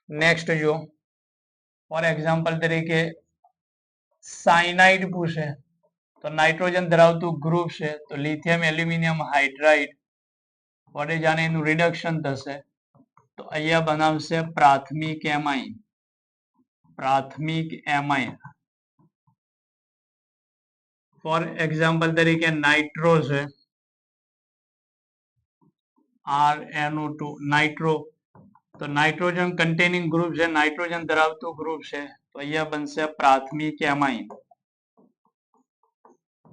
નેક્સ્ટ જુઓ, ફોર એક્ઝામ્પલ તરીકે સાયનાઇડ પૂછે તો નાઇટ્રોજન ધરાવતું ગ્રુપ છે તો લિથિયમ એલ્યુમિનિયમ હાઇડ્રાઇડ વડે જાણે એનું રિડક્શન થશે તો અહીંયા બનાવશે પ્રાથમિક એમાઇન. પ્રાથમિક એમાઇન. ફોર એક્ઝામ્પલ તરીકે નાઇટ્રો છે, RNO2 નાઇટ્રો, તો નાઇટ્રોજન કન્ટેનિંગ ગ્રુપ છે, નાઇટ્રોજન ધરાવતું ગ્રુપ છે તો અહીંયા બનશે પ્રાથમિક એમાઇન.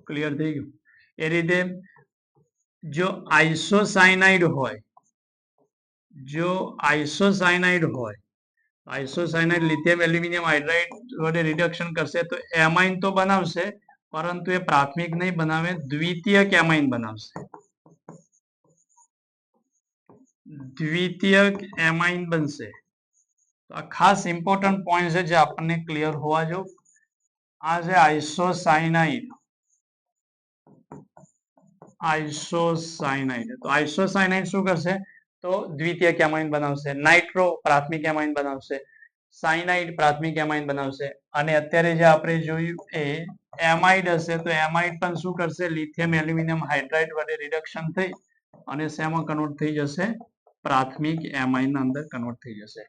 ક્લિયર થઈ ગયું? એ રીતે જો આઇસોસાયનાઇડ હોય, જો આઇસોસાયનાઇડ હોય, આઇસોસાયનાઇડ લિથિયમ એલ્યુમિનિયમ હાઇડ્રાઇડ વડે રિડક્શન કરશે તો એમાઇન તો બનાવશે પરંતુ એ પ્રાથમિક નહીં બનાવે, દ્વિતીયક એમાઇન બનાવશે. દ્વિતીયક એમાઇન બનશે. તો આ ખાસ ઇમ્પોર્ટન્ટ પોઈન્ટ છે જે આપણને ક્લિયર હોવા જોઈએ. આ છે આઇસોસાયનાઇડ. આઇસોસાયનાઇડ, તો આઇસોસાયનાઇડ શું કરશે? તો દ્વિતીયક એમાઇન બનાવશે. નાઇટ્રો પ્રાથમિક એમાઇન બનાવશે. સાયનાઇડ પ્રાથમિક એમાઇન બનાવશે. અને અત્યારે જે આપણે જોયું એ એમાઇડ હશે તો એમાઇડ પણ શું કરશે? લિથિયમ એલ્યુમિનિયમ હાઇડ્રાઇડ વડે રિડક્શન થઈ અને શેમાં કન્વર્ટ થઈ જશે? પ્રાથમિક એમાઇન ના અંદર કન્વર્ટ થઈ જશે.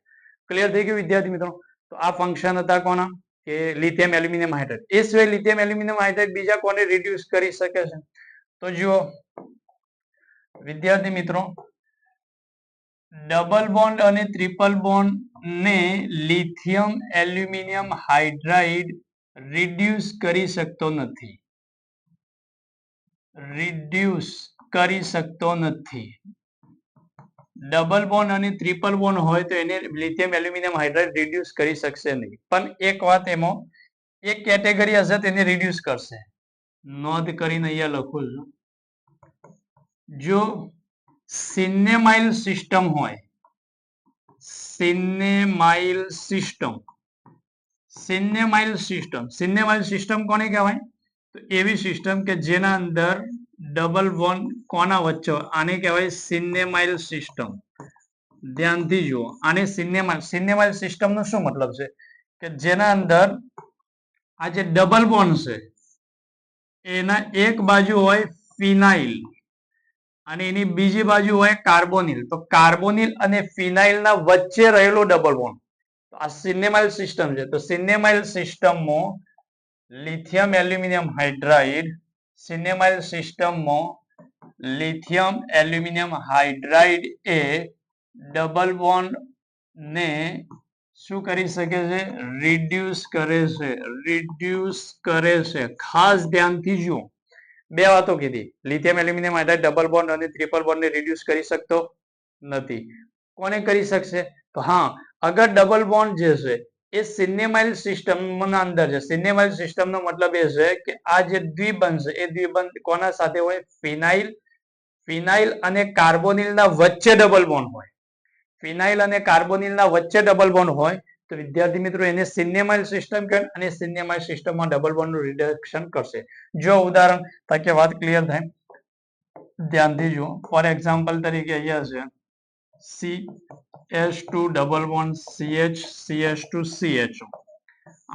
ક્લિયર થઈ ગયું વિદ્યાર્થી મિત્રો? તો આ ફંક્શન હતા કોના? કે લિથિયમ એલ્યુમિનિયમ હાઇડ્રાઇડ. એ સિવાય લિથિયમ એલ્યુમિનિયમ હાઇડ્રાઇડ બીજા કોને રિડ્યુસ કરી શકે છે? તો જુઓ વિદ્યાર્થી મિત્રો, ડબલ બોન્ડ અને ટ્રિપલ બોન્ડ ને લિથિયમ એલ્યુમિનિયમ હાઇડ્રાઇડ રિડ્યુસ કરી શકતો નથી. રિડ્યુસ કરી શકતો નથી. ડબલ બોન્ડ અને ટ્રિપલ બોન્ડ હોય તો એને લિથિયમ એલ્યુમિનિયમ હાઇડ્રાઇડ રિડ્યુસ કરી શકશે નહીં. પણ એક વાત એમાં એક કેટેગરી હશે તેને રિડ્યુસ કરશે. નોંધ કરીને અહીંયા લખું છું. જો સિનેમાઇલ સિસ્ટમ હોય, સિનેમાઇલ સિસ્ટમ, સિનેમાઇલ સિસ્ટમ, સિનેમાઇલ સિસ્ટમ કોને કહેવાય? તો એવી સિસ્ટમ કે જેના અંદર ડબલ બોન્ડ કોના વચ્ચે હોય, આને કહેવાય સિનેમાઇલ સિસ્ટમ. ધ્યાનથી જુઓ, આને સિનેમાઇલ સિસ્ટમ નો શું મતલબ છે કે જેના અંદર આ જે ડબલ બોન્ડ છે એના એક બાજુ હોય ફિનાઇલ અને એની બીજી બાજુ હોય કાર્બોનિલ. તો કાર્બોનિલ અને ફિનાઇલ ના વચ્ચે રહેલો ડબલ બોન્ડ, તો આ સિનેમાઇલ સિસ્ટમ છે. તો સિનેમાઇલ સિસ્ટમમાં લિથિયમ એલ્યુમિનિયમ હાઇડ્રાઇડ, સિનેમાઇલ સિસ્ટમમાં લિથિયમ એલ્યુમિનિયમ હાઇડ્રાઇડ એ ડબલ બોન્ડ ને શું કરી શકે છે? રિડ્યુસ કરે છે. રિડ્યુસ કરે છે. ખાસ ધ્યાનથી જુઓ, બે વાતો કીધી. Lithium aluminium hydride double bond અને ટ્રિપલ બોન્ડ ને રિડ્યુસ કરી શકતો નથી. કોને કરી શકશે? તો હા, અગર ડબલ બોન્ડ જે છે એ સિનેમાઇલ સિસ્ટમ ના અંદર છે. સિનેમાઇલ સિસ્ટમ નો મતલબ એ છે કે આ જે દ્વિબંધ છે એ દ્વિબંધ કોના સાથે હોય? ફિનાઇલ અને કાર્બોનિલ ના વચ્ચે ડબલ બોન્ડ હોય. ફિનાઇલ અને કાર્બોનિલ ના વચ્ચે ડબલ બોન્ડ હોય તો વિદ્યાર્થી મિત્રો એને સિનેમાઇલ સિસ્ટમ કહે અને સિનેમાઇલ સિસ્ટમમાં ડબલ બોન્ડ નું રિડક્શન કરશે. જો ઉદાહરણ તાકે વાત ક્લિયર થાય, ધ્યાનથી જુઓ. ફોર એક્ઝામ્પલ તરીકે અહીંયા છે CH2 double bond CH CH2 CHO.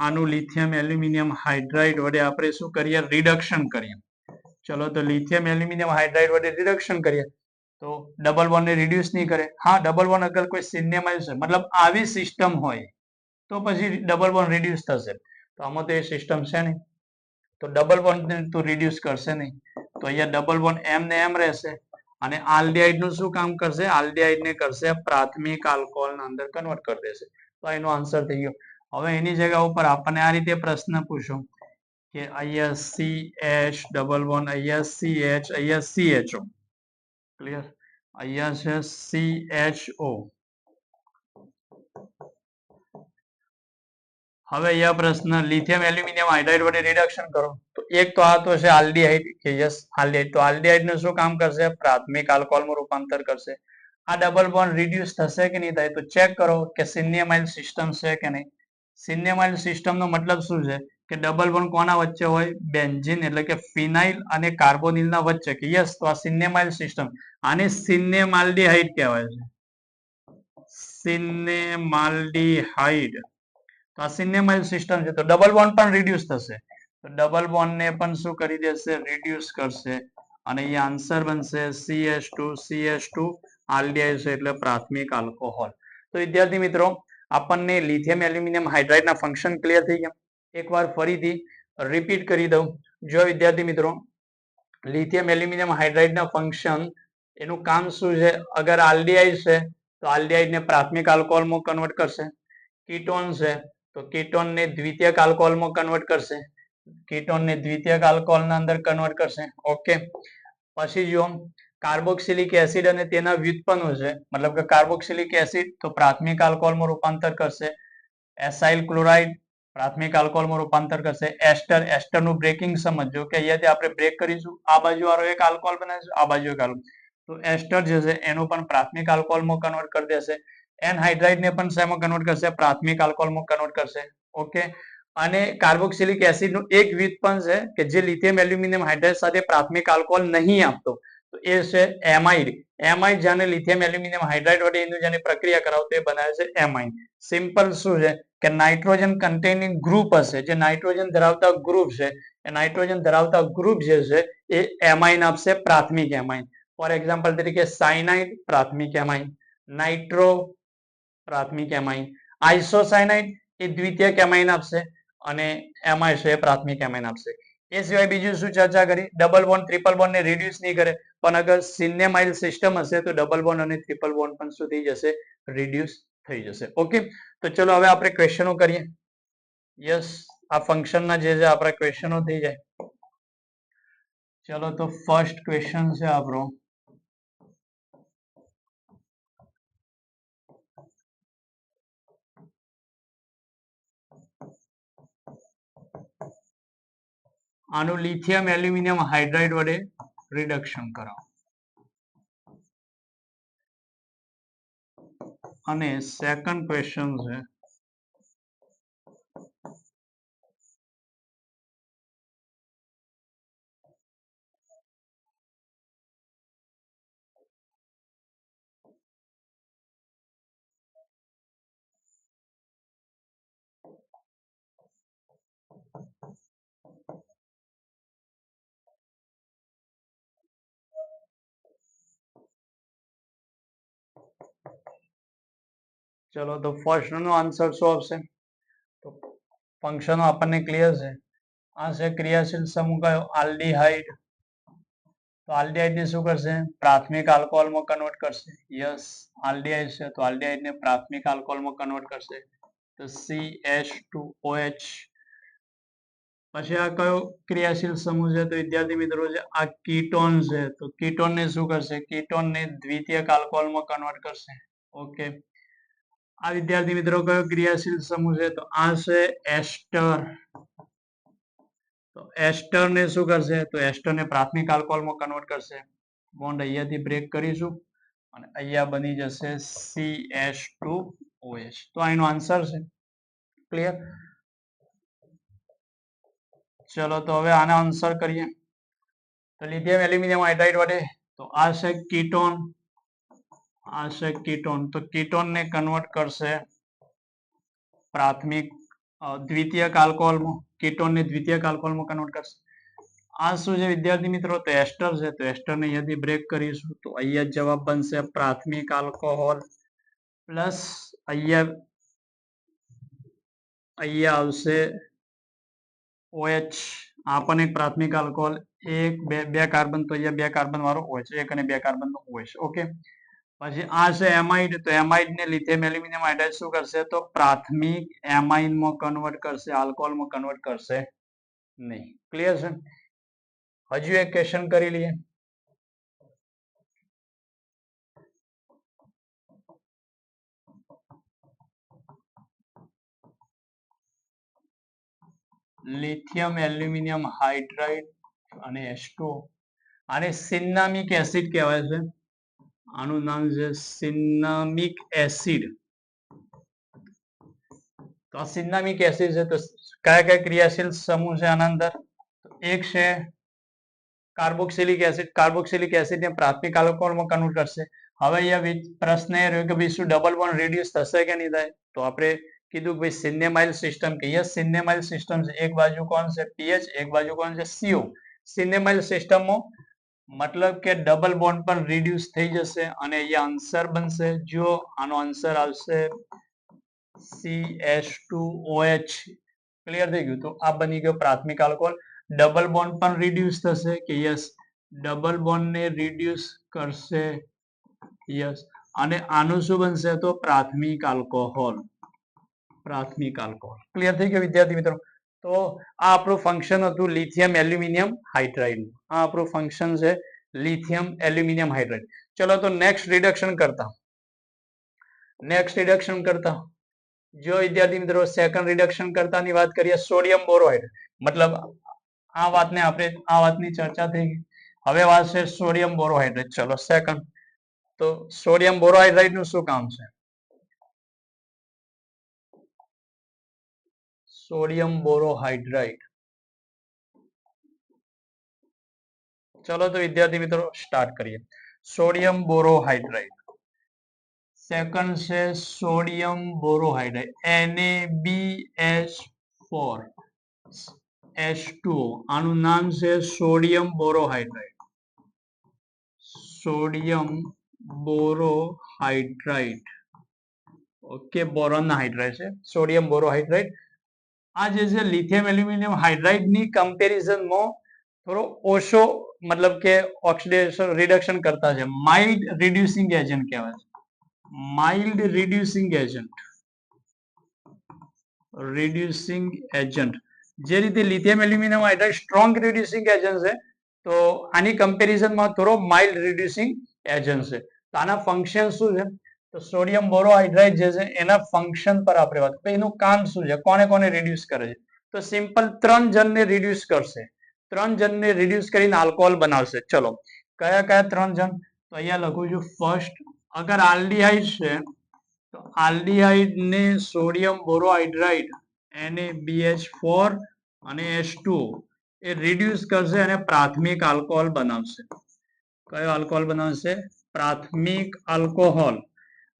આનું લિથિયમ એલ્યુમિનિયમ હાઇડ્રાઇડ વડે આપણે શું કરીએ? રિડક્શન કરીએ. ચલો તો લિથિયમ એલ્યુમિનિયમ હાઇડ્રાઇડ વડે રિડક્શન કરીએ તો ડબલ બોન્ડ ને રિડ્યુસ નહીં કરે. હા, ડબલ બોન્ડ અગર કોઈ સિનેમાઇલ છે, મતલબ આવી સિસ્ટમ હોય તો પછી ડબલ બોન્ડ રિડ્યુસ થશે. તો આમાં તો એ સિસ્ટમ છે નહીં, તો ડબલ બોન્ડ ને તો રિડ્યુસ કરશે નહીં. તો અહીંયા ડબલ બોન્ડ એમ ને એમ રહેશે અને આલ્ડિહાઇડ નું શું કામ કરશે? આલ્ડિહાઇડ ને કરશે પ્રાથમિક આલ્કોહોલ ના અંદર કન્વર્ટ કરી દેશે. તો એનો આન્સર થઈ ગયો. હવે એની જગ્યા ઉપર આપણને આ રીતે પ્રશ્ન પૂછો કે અહીંયા CH ડબલ બોન્ડ, અહીંયા CH, અહીંયા CHO. ક્લિયર? અહીંયા છે CHO. હવે અહીંયા પ્રશ્ન લિથિયમ એલ્યુમિનિયમ હાઇડ્રાઇડ વડે રિડક્શન કરો. તો એક તો આ તો છે આલ્ડિહાઇડ કે યસ આલ્ડિહાઇડ. તો આલ્ડિહાઇડ નું શું કામ કરશે? પ્રાથમિક આલ્કોહોલમાં રૂપાંતર કરશે. આ ડબલ બોન્ડ રિડ્યુસ થશે કે નહીં થાય? તો ચેક કરો કે સિનેમાઇલ સિસ્ટમ છે કે નહીં. સિનેમાઇલ સિસ્ટમ નો મતલબ શું છે કે ડબલ બોન્ડ કોના વચ્ચે હોય? બેન્ઝીન એટલે કે ફિનાઇલ અને કાર્બોનિલ ના વચ્ચે. કે યસ, તો આ સિનેમાઇલ સિસ્ટમ. આને સિનેમાલ્ડિહાઇડ કહેવાય છે. સિનેમાલ્ડિહાઇડ. તો આ સિનેમાઇલ સિસ્ટમ છે. તો ડબલ બોન્ડ પણ રિડ્યુસ થશે. તો ડબલ બોન્ડ ને પણ શું કરી દેશે? રિડ્યુસ કરશે. અને અહીંયા આન્સર બનશે CH2 આલ્ડિહાઇડ છે એટલે પ્રાથમિક આલ્કોહોલ. તો વિદ્યાર્થી મિત્રો, આપણને લિથિયમ એલ્યુમિનિયમ હાઇડ્રાઇડ ના ફંક્શન ક્લિયર થઈ ગયા. એકવાર ફરીથી રિપીટ કરી દઉં. જો વિદ્યાર્થી મિત્રો, લિથિયમ એલ્યુમિનિયમ હાઇડ્રાઇડ ના ફંક્શન એનું કામ શું છે? અગર આલ્ડિહાઇડ છે તો આલ્ડિહાઇડ ને પ્રાથમિક આલ્કોહોલમાં કન્વર્ટ કરશે. કીટોન છે તો કીટોન ને દ્વિતીયક આલ્કોહોલમાં કન્વર્ટ કરશે. કીટોન ને દ્વિતીયક આલ્કોહોલ ના અંદર કન્વર્ટ કરશે. ઓકે. પછી જો કાર્બોક્સિલિક એસિડ અને તેના વ્યુત્પન્નો છે, મતલબ કે કાર્બોક્સિલિક એસિડ તો પ્રાથમિક આલ્કોહોલમાં રૂપાંતર કરશે. એસાઇલ ક્લોરાઇડ પ્રાથમિક આલ્કોહોલમાં રૂપાંતર કરશે. એસ્ટર નું બ્રેકિંગ સમજો કે અહીંયાથી આપણે બ્રેક કરીશું. આ બાજુ વાળો એક આલ્કોહોલ બનાવીશું, આ બાજુ એક આલ્કોહોલ. તો એસ્ટર જે છે એનું પણ પ્રાથમિક આલ્કોહોલમાં કન્વર્ટ કરી દેશે. એનહાઇડ્રાઇડ ને પણ શેમાં કન્વર્ટ કરશે? પ્રાથમિક આલ્કોહોલમાં કન્વર્ટ કરશે. ઓકે. અને કાર્બોક્સિલિક એસિડ નું એક વ્યુત્પન્ન છે કે જે લિથિયમ એલ્યુમિનિયમ હાઇડ્રાઇડ સાથે પ્રાથમિક આલ્કોહોલ નહીં આપતો, તો એ છે એમાઇડ. એમાઇડ જાને લિથિયમ એલ્યુમિનિયમ હાઇડ્રાઇડ વડે એનું જેની પ્રક્રિયા કરાવતો એ બનાવે છે એમાઇડ. સિમ્પલ શું છે કે નાઇટ્રોજન કન્ટેનિંગ ગ્રુપ હશે, જે નાઇટ્રોજન ધરાવતા ગ્રુપ છે એ નાઇટ્રોજન ધરાવતા ગ્રુપ જે છે એ એમાઇન આપશે, પ્રાથમિક એમાઇન. ફોર એક્ઝામ્પલ તરીકે સાયનાઇડ પ્રાથમિક એમાઇન, નાઇટ્રો પ્રાથમિક એમાઇન, આઇસોસાયનાઇડ એ દ્વિતીયક એમાઇન આપશે અને એમાઇડ છે પ્રાથમિક એમાઇન આપશે. એ સિવાય બીજું શું ચર્ચા કરી? ડબલ બોન્ડ ટ્રિપલ બોન્ડ ને રિડ્યુસ નહીં કરે, પણ અગર સિનેમાઇલ સિસ્ટમ હશે તો ડબલ બોન્ડ અને ટ્રિપલ બોન્ડ પણ શું થઈ જશે? રિડ્યુસ થઈ જશે. ઓકે. તો ચલો હવે આપણે ક્વેશ્ચનો કરીએ. યસ, આ ફંક્શનના જે આપણા ક્વેશ્ચનો થઈ જાય. ચલો તો ફર્સ્ટ ક્વેશ્ચન છે આપણો, આનું લિથિયમ એલ્યુમિનિયમ હાઇડ્રાઇડ વડે રિડક્શન કરો. અને સેકન્ડ ક્વેશ્ચન છે, ચલો તો ફર્સ્ટ નો આન્સર શું આવશે? તો ફંક્શન આપણને ક્લિયર છે. આ છે ક્રિયાશીલ સમૂહ કયો? આલ્ડીહાઇડ. તો આલ્ડીહાઇડ ને શું કરશે? પ્રાથમિક આલ્કોહોલમાં કન્વર્ટ કરશે. યસ, આલ્ડીહાઇડ છે તો આલ્ડીહાઇડ ને પ્રાથમિક આલ્કોહોલમાં કન્વર્ટ કરશે. તો CH2OH. પછી આ કયો ક્રિયાશીલ સમૂહ છે? તો વિદ્યાર્થી મિત્રો છે આ કીટોન છે. તો કીટોન ને શું કરશે? કીટોન ને દ્વિતીયક આલ્કોહોલમાં કન્વર્ટ કરશે. ઓકે. આ વિદ્યાર્થી મિત્રો કયો ક્રિયાશીલ સમૂહ છે? તો આ છે એસ્ટર. તો એસ્ટર ને શું કરશે? તો એસ્ટર ને પ્રાથમિક આલ્કોહોલમાં કન્વર્ટ કરશે. બોન્ડ અહીંયાથી બ્રેક કરીશું અને અહીંયા બની જશે CH2OH. તો આનો આન્સર છે. ક્લિયર? ચલો તો હવે આના આન્સર કરીએ. તો લિથિયમ એલ્યુમિનિયમ હાઇડ્રાઇડ વડે, તો આ છે કીટોન, આ છે કીટોન. તો કીટોન ને કન્વર્ટ કરશે પ્રાથમિક દ્વિતીયક આલ્કોહોલમાં. કીટોન ને દ્વિતીયક આલ્કોહોલમાં કન્વર્ટ કરશે. આ શું છે વિદ્યાર્થી મિત્રો? તો એસ્ટર છે. તો એસ્ટર ને અહીંયાથી બ્રેક કરીશું તો અહીંયા જવાબ બનશે પ્રાથમિક આલ્કોહોલ પ્લસ અહીંયા આવશે OH. આ પણ એક પ્રાથમિક આલ્કોહોલ, એક બે કાર્બન, તો અહીંયા 2 કાર્બન વાળો OH, 1 અને 2 કાર્બન નો OH. ઓકે. પછી આ છે એમાઇડ. તો એમાઇડ ને લિથિયમ એલ્યુમિનિયમ હાઇડ્રાઇડ શું કરશે? તો પ્રાથમિક એમાઇનમાં કન્વર્ટ કરશે, આલ્કોહોલમાં કન્વર્ટ કરશે નહીં. ક્લિયર છે? હજુ એક ક્વેશ્ચન કરી લઈએ. લિથિયમ એલ્યુમિનિયમ હાઇડ્રાઇડ અને H2O. આને સિન્નામિક એસિડ કહેવાય છે. આનું નામ છે સિન્નામિક એસિડ. તો આ સિન્નામિક એસિડ છે. તો કયા કયા ક્રિયાશીલ સમૂહ છે આના અંદર? એક છે કાર્બોક્સિલિક એસિડ. કાર્બોક્સિલિક એસિડ ને પ્રાથમિક આલ્કોહોલમાં કન્વર્ટ કરશે. હવે અહીંયા પ્રશ્ન એ રહ્યો કે ભાઈ શું ડબલ બોન્ડ રિડ્યુસ થશે કે નહીં થાય? તો આપણે કીધું કે ભાઈ સિનેમાઇલ સિસ્ટમ, કે યસ સિનેમાઇલ સિસ્ટમ છે. એક બાજુ કોણ છે? PH, એક બાજુ કોણ છે? CO. સિનેમાઇલ સિસ્ટમમાં મતલબ કે ડબલ બોન્ડ પણ રિડ્યુસ થઈ જશે અને અહીંયા આન્સર બનશે. જો આનો આન્સર આવશે CH2OH. ક્લિયર થઈ ગયું? તો આ બની ગયો પ્રાથમિક આલ્કોહોલ. ડબલ બોન્ડ પણ રિડ્યુસ થશે કે યસ, ડબલ બોન્ડ ને રિડ્યુસ કરશે. યસ. અને આનું શું બનશે? તો પ્રાથમિક આલ્કોહોલ. પ્રાથમિક આલ્કોહોલ. ક્લિયર થઈ ગયું વિદ્યાર્થી મિત્રો? તો આ આપણું ફંક્શન હતું લિથિયમ એલ્યુમિનિયમ હાઇડ્રાઇડ. આ આપણું ફંક્શન છે લિથિયમ એલ્યુમિનિયમ હાઇડ્રાઇડ. ચલો તો નેક્સ્ટ રિડક્શન કરતા જો વિદ્યાર્થી મિત્રો સેકન્ડ રિડક્શન કરતાની વાત કરીએ, સોડિયમ બોરોહાઇડ. મતલબ આ વાતની ચર્ચા થઈ ગઈ. હવે વાત છે સોડિયમ બોરોહાઇડ્રેટ. ચલો સેકન્ડ. તો સોડિયમ બોરોહાઇડ્રેટ નું શું કામ છે? Sodium borohydrate. ચલો તો વિદ્યાર્થી મિત્રો સ્ટાર્ટ કરીએ. Sodium borohydrate. સેકન્ડ છે સોડિયમ બોરોહાઇડ્રેટ, NaBH4 H2O. આનું નામ છે sodium borohydrate. Sodium borohydrate. Okay, boron hydrate છે સોડિયમ બોરોહાઇડ્રેટ. આ જે છે લિથિયમ એલ્યુમિનિયમ હાઇડ્રાઇડ ની કમ્પેરિઝનમાં થોડો ઓછો મતલબ કે ઓક્સિડેશન રિડક્શન કરતા છે. માઇલ્ડ રિડ્યુસિંગ એજન્ટ કહેવાય છે. Mild reducing agent. Reducing agent. જે રીતે lithium aluminium hydride strong reducing agent છે, તો આની કમ્પેરિઝનમાં થોડો માઇલ્ડ રિડ્યુસિંગ એજન્ટ છે. તો આના ફંક્શન શું છે? તો સોડિયમ બોરોહાઇડ્રાઇડ જે છે એના ફંક્શન પર આપણે વાત કરીએ. એનું કામ શું છે? કોને કોને રિડ્યુસ કરે છે? તો સિમ્પલ 3 જણને રિડ્યુસ કરશે. 3 જણને રિડ્યુસ કરીને આલ્કોહોલ બનાવશે. ચલો કયા કયા 3 જણ? તો અહીંયા લખું છું. ફર્સ્ટ, અગર આલ્ડીહાઇડ છે તો આલ્ડીહાઇડ ને સોડિયમ બોરોહાઇડ્રાઇડ NaBH4 અને H2O એ રિડ્યુસ કરશે અને પ્રાથમિક આલ્કોહોલ બનાવશે. કયો આલ્કોહોલ બનાવશે? પ્રાથમિક આલ્કોહોલ.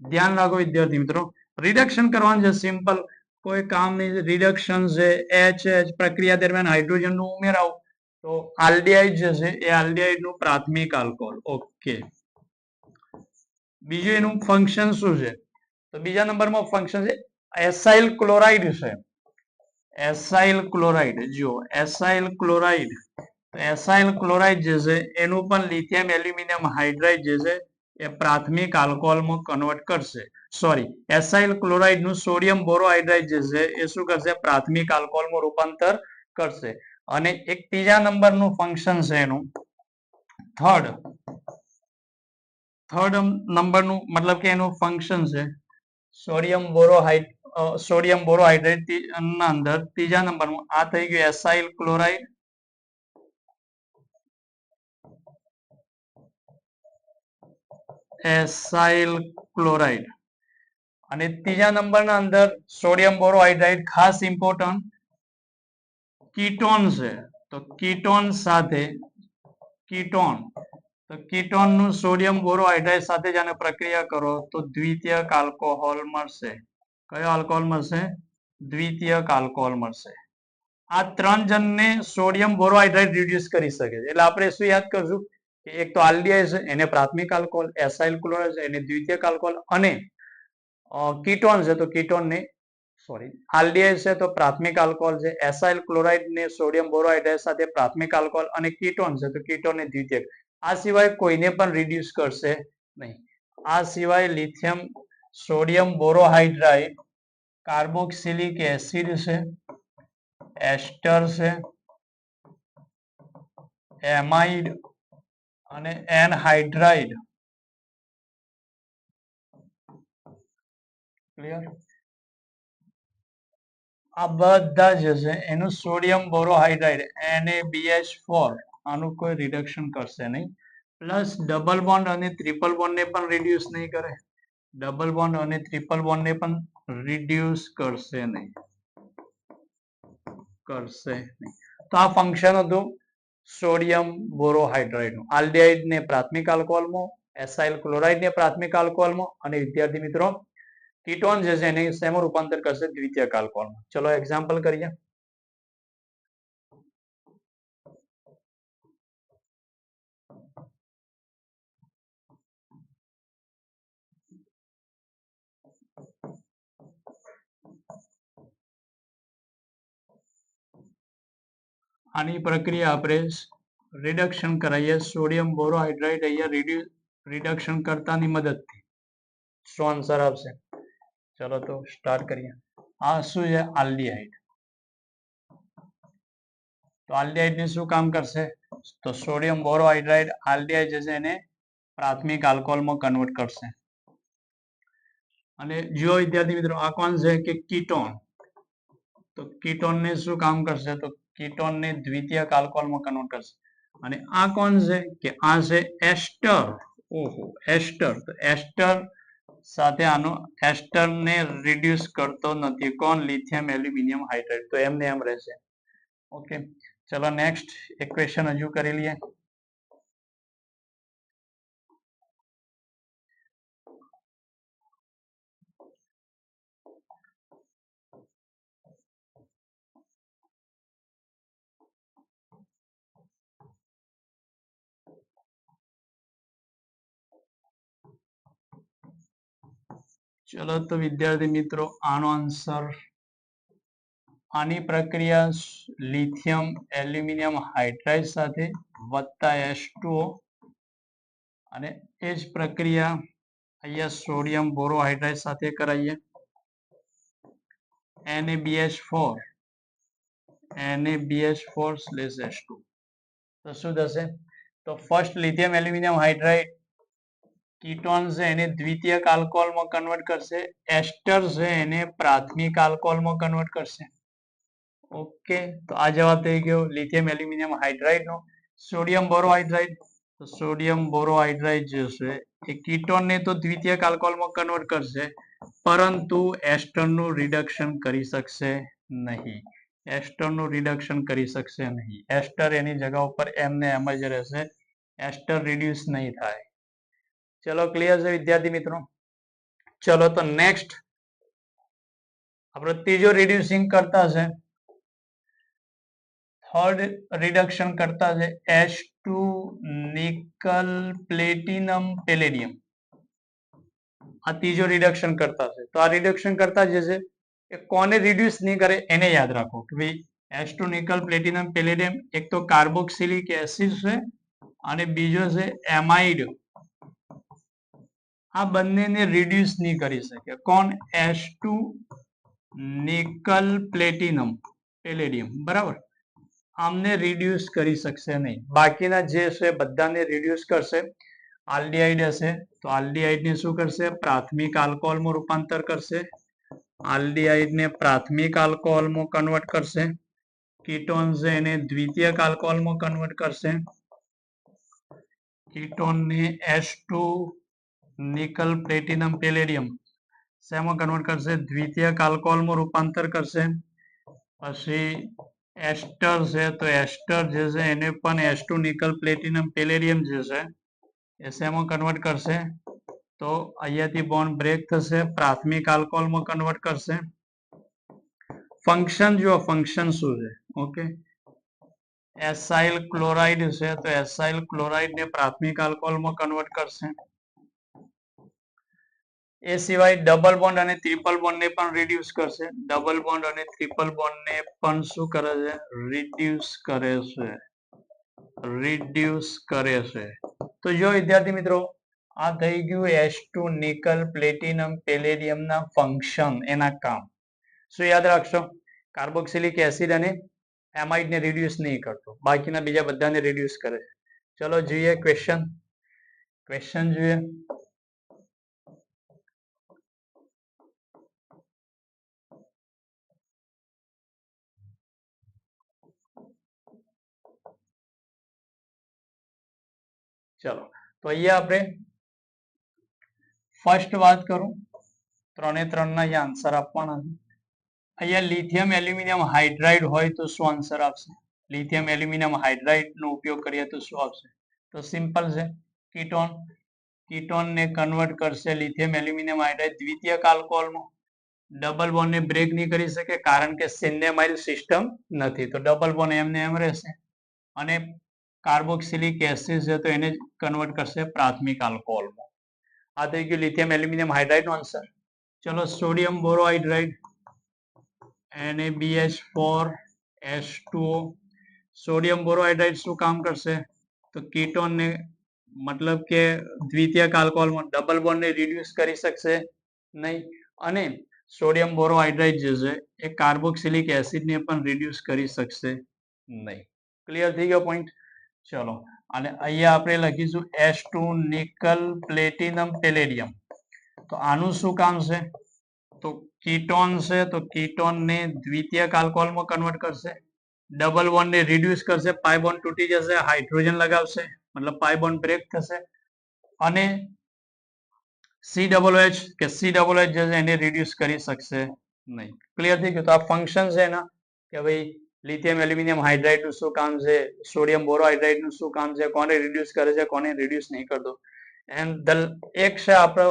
ધ્યાન રાખો વિદ્યાર્થી મિત્રો, રિડક્શન કરવાનું છે સિમ્પલ, કોઈ કામ નહીં. રિડક્શન છે H પ્રક્રિયા દરમિયાન હાઇડ્રોજન નું ઉમેરાવું તો આલ્ડીહાઇડ જે છે એ આલ્ડીહાઇડ નું પ્રાથમિક આલ્કોહોલ. ઓકે, બીજું એનું ફંક્શન શું છે? તો બીજા નંબરમાં ફંક્શન છે એસાઇલ ક્લોરાઇડ છે. એસાઇલ ક્લોરાઇડ, જો એસાઇલ ક્લોરાઇડ, એસાઇલ ક્લોરાઇડ જે છે એનું પણ લિથિયમ એલ્યુમિનિયમ હાઇડ્રાઇડ જે છે એ પ્રાથમિક આલ્કોહોલમાં કન્વર્ટ કરશે. સોરી, એસાઇલ ક્લોરાઇડ નું સોડિયમ બોરોહાઇડ્રાઇડ જે છે એ શું કરશે? પ્રાથમિક આલ્કોહોલમાં રૂપાંતર કરશે. અને એક ત્રીજા નંબરનું ફંક્શન છે એનું થર્ડ નંબરનું, મતલબ કે એનું ફંક્શન છે સોડિયમ બોરોહાઇડ્રેટ ના અંદર ત્રીજા નંબરમાં આ થઈ ગયું એસાઇલ ક્લોરાઇડ. એસાઇલ ક્લોરાઇડ અને ત્રીજા નંબરના અંદર સોડિયમ બોરોહાઇડ્રાઇડ ખાસ ઇમ્પોર્ટન્ટ કીટોન છે. તો કીટોન સાથે કીટોન નું સોડિયમ બોરોહાઇડ્રાઇડ સાથે જ આને પ્રક્રિયા કરો તો દ્વિતીયક આલ્કોહોલ મળશે. કયો આલ્કોહોલ મળશે? દ્વિતીયક આલ્કોહોલ મળશે. આ 3 જણને સોડિયમ બોરોહાઇડ્રાઇડ રિડ્યુસ કરી શકે છે. એટલે આપણે શું યાદ કરશું કે એક તો આલ્ડીહાઇડ છે એને પ્રાથમિક આલ્કોહોલ, એસાઇલ ક્લોરાઇડ છે એને દ્વિતીયક આલ્કોહોલ, અને કીટોન છે તો કીટોનને આલ્ડીહાઇડ છે તો પ્રાથમિક આલ્કોહોલ છે, એસાઇલ ક્લોરાઇડ ને સોડિયમ બોરોહાઇડ્રાઇડ સાથે પ્રાથમિક આલ્કોહોલ, અને કીટોન છે તો કીટોન ને દ્વિતીયક. આ સિવાય કોઈને પણ રિડ્યુસ કરશે નહીં. આ સિવાય લિથિયમ સોડિયમ બોરોહાઇડ્રાઇડ, કાર્બોક્સિલિક એસિડ છે, એસ્ટર છે, એમાઇડ અને એનહાઇડ્રાઇડ. ક્લિયર? આ બધા જે છે એનું સોડિયમ બોરોહાઇડ્રાઇડ NaBH4 આનું કોઈ રિડક્શન કરશે નહીં. પ્લસ ડબલ બોન્ડ અને ટ્રિપલ બોન્ડ ને પણ રિડ્યુસ નહીં કરે. ડબલ બોન્ડ અને ટ્રિપલ બોન્ડ ને પણ રિડ્યુસ કરશે નહીં. તો આ ફંક્શન હતું સોડિયમ બોરોહાઇડ્રાઇડ નું. આલ્ડીહાઇડ ને પ્રાથમિક આલ્કોહોલમાં, એસાઇલ ક્લોરાઇડ ને પ્રાથમિક આલ્કોહોલમાં, અને વિદ્યાર્થી મિત્રો કીટોન જે છે એને શેમાં રૂપાંતર કરશે? દ્વિતીયક આલ્કોહોલમાં. ચલો એક્ઝામ્પલ કરીએ. આની પ્રક્રિયા આપણે રિડક્શન કરાવીએ. સોડિયમ બોરોહાઇડ્રાઇડ અહીંયા રિડક્શન કરતાની મદદથી શું આન્સર આવશે? ચલો તો સ્ટાર્ટ કરીએ. આ શું છે? આલ્ડીહાઇડ. તો આલ્ડીહાઇડ ને શું કામ કરશે? તો સોડિયમ બોરોહાઇડ્રાઇડ આલ્ડીહાઇડ જે છે એને પ્રાથમિક આલ્કોહોલમાં કન્વર્ટ કરશે. અને જો વિદ્યાર્થી મિત્રો આ કોણ છે કે કીટોન, તો કીટોન ને શું કામ કરશે? તો કીટોન ને દ્વિતીયક આલ્કોહોલમાં કન્વર્ટ કરશે. અને આ કોણ છે કે આ છે એસ્ટર. ઓહો, એસ્ટર. તો એસ્ટર સાથે આનો એસ્ટર ને રિડ્યુસ કરતો નથી. કોણ? Lithium aluminium hydride. તો એમને એમ રહેશે. ઓકે, ચલો નેક્સ્ટ ઇક્વેશન હજુ કરી લઈએ. ચલો તો વિદ્યાર્થી મિત્રો આનો આન્સર, આની પ્રક્રિયા લિથિયમ એલ્યુમિનિયમ હાઇડ્રાઇડ સાથે વત્તા H2O, અને એ જ પ્રક્રિયા અહીંયા સોડિયમ બોરોહાઇડ્રાઇડ સાથે કરાવીએ. NaBH4 NaBH4/H2. તો શું થશે? તો first lithium aluminium hydride ketone છે એને દ્વિતીયક આલ્કોહોલમાં કન્વર્ટ કરશે, એસ્ટર છે એને પ્રાથમિક આલ્કોહોલમાં કન્વર્ટ કરશે. ઓકે, તો આ જવાબ થઈ ગયો લિથિયમ એલ્યુમિનિયમ હાઇડ્રાઇડ નો. સોડિયમ બોરોહાઇડ્રાઇડ, તો સોડિયમ બોરોહાઇડ્રાઇડ જે છે એ કીટોન ને તો દ્વિતીયક આલ્કોહોલમાં કન્વર્ટ કરશે, પરંતુ એસ્ટરનું રિડક્શન કરી શકશે નહીં. એસ્ટરનું રિડક્શન કરી શકશે નહીં. એસ્ટર એની જગા ઉપર એમને એમ જ રહેશે, એસ્ટર રિડ્યુસ નહીં થાય. ચલો ક્લિયર છે વિદ્યાર્થી મિત્રો? ચલો તો નેક્સ્ટ આપણો ત્રીજો રિડ્યુસિંગ કરતા છે, થર્ડ રિડક્શન કરતા છે H2 નિકલ પ્લેટિનમ પેલેડિયમ. આ ત્રીજો રિડક્શન કરતા છે. તો આ રિડક્શન કરતા જે છે એ કોને રિડ્યુસ નહીં કરે એને યાદ રાખો કે ભાઈ H2 નિકલ પ્લેટિનમ પેલેડિયમ એક તો કાર્બોક્સિલિક એસિડ છે અને બીજો છે એમાઇડ. આ બંનેને રિડ્યુસ નહીં કરી શકે. કોણ? H2 નિકલ પ્લેટિનમ પેલેડિયમ, બરાબર. આમને રિડ્યુસ કરી શકશે નહીં. બાકીના જે છે બધાને રિડ્યુસ કરશે. આલ્ડિહાઇડ હશે તો આલ્ડિહાઇડ ને શું કરશે? પ્રાથમિક આલ્કોહોલમાં રૂપાંતર કરશે. આલ્ડિહાઇડ ને પ્રાથમિક આલ્કોહોલમાં કન્વર્ટ કરશે. કીટોન છે એને દ્વિતીયક આલ્કોહોલમાં કન્વર્ટ કરશે. કીટોન ને H2 નિકલ પ્લેટિનમ પેલેડિયમ શેમાં કન્વર્ટ કરશે? દ્વિતીયક આલ્કોહોલમાં રૂપાંતર કરશે. પછી એસ્ટર છે તો એસ્ટર જે છે એને પણ H2 નિકલ પ્લેટિનમ પેલેડિયમ જે છે એ શેમાં કન્વર્ટ કરશે? તો અહીંયાથી બોન્ડ બ્રેક થશે, પ્રાથમિક આલ્કોહોલમાં કન્વર્ટ કરશે. ફંક્શન જો ફંક્શન શું છે? ઓકે, એસાઇલ ક્લોરાઇડ છે તો એસાઇલ ક્લોરાઇડ ને પ્રાથમિક આલ્કોહોલમાં કન્વર્ટ કરશે. એ સિવાય ડબલ બોન્ડ અને ટ્રિપલ બોન્ડ ને પણ રિડ્યુસ કરશે. ડબલ બોન્ડ અને ટ્રિપલ બોન્ડ ને પણ શું કરે છે? રિડ્યુસ કરે છે. રિડ્યુસ કરે છે. તો જો વિદ્યાર્થી મિત્રો આ થઈ ગયું H2 નિકલ પ્લેટિનમ પેલેડિયમ ના ફંક્શન, એના કામ. શું યાદ રાખશો? કાર્બોક્સિલિક એસિડ અને એમાઇડ ને રિડ્યુસ નહીં કરતો, બાકીના બીજા બધાને રિડ્યુસ કરે છે. ચલો જોઈએ ક્વેશ્ચન. ક્વેશ્ચન જોઈએ. ચલો તો અહીંયા આપણે ફર્સ્ટ વાત કરું, 3 એ 3 ના આન્સર આપવાના છે. અહીંયા લિથિયમ એલ્યુમિનિયમ હાઇડ્રાઇડ હોય તો શું આન્સર આવશે? લિથિયમ એલ્યુમિનિયમ હાઇડ્રાઇડ નો ઉપયોગ કરીએ તો શું આવશે? તો સિમ્પલ છે, કીટોન. કીટોન ને કન્વર્ટ કરશે લિથિયમ એલ્યુમિનિયમ હાઇડ્રાઇડ દ્વિતીયક આલ્કોહોલમાં. ડબલ બોન્ડ ને બ્રેક નહીં કરી શકે કારણ કે સિનેમાઇલ સિસ્ટમ નથી, તો ડબલ બોન્ડ એમને એમ રહેશે. અને કાર્બોક્સિલિક એસિડ છે તો એને કન્વર્ટ કરશે પ્રાથમિક આલ્કોહોલમાં. આ થઈ ગયું લિથિયમ એલ્યુમિનિયમ હાઇડ્રાઇડ નો આન્સર. ચલો સોડિયમ બોરોહાઇડ્રાઇડ NaBH4H2O. સોડિયમ બોરોહાઇડ્રાઇડ શું કામ કરશે? તો કીટોન ને મતલબ કે દ્વિતીયક આલ્કોહોલમાં ડબલ બોન્ડ ને રિડ્યુસ કરી શકશે નહીં, અને સોડિયમ બોરોહાઇડ્રાઇડ જે છે એ કાર્બોક્સિલિક એસિડ ને પણ રિડ્યુસ કરી શકશે નહીં. ક્લિયર થઈ ગયો પોઈન્ટ? ચલો, અને અહીંયા આપણે લખીશું H2 નિકલ પ્લેટિનમ પેલેડિયમ. તો આનું શું કામ છે? તો કીટોન છે તો કીટોન ને દ્વિતીયક આલ્કોહોલમાં કન્વર્ટ કરશે. ડબલ બોન્ડ ને રિડ્યુસ કરશે, પાઈ બોન્ડ તૂટી જશે, હાઇડ્રોજન લગાવશે, મતલબ પાઈ બોન્ડ બ્રેક થશે. અને COOH કે COOH જે છે એને રિડ્યુસ કરી શકશે નહીં. ક્લિયર થઈ ગયું? તો આ ફંક્શન છે એના કે ભાઈ લિથિયમ એલ્યુમિનિયમ હાઇડ્રાઇડ નું શું કામ છે, સોડિયમ બોરોહાઇડ્રાઇડ નું શું કામ છે, કોને રિડ્યુસ કરે છે, કોને રિડ્યુસ નહીં કરતો. એન્ડ એક છે આપણો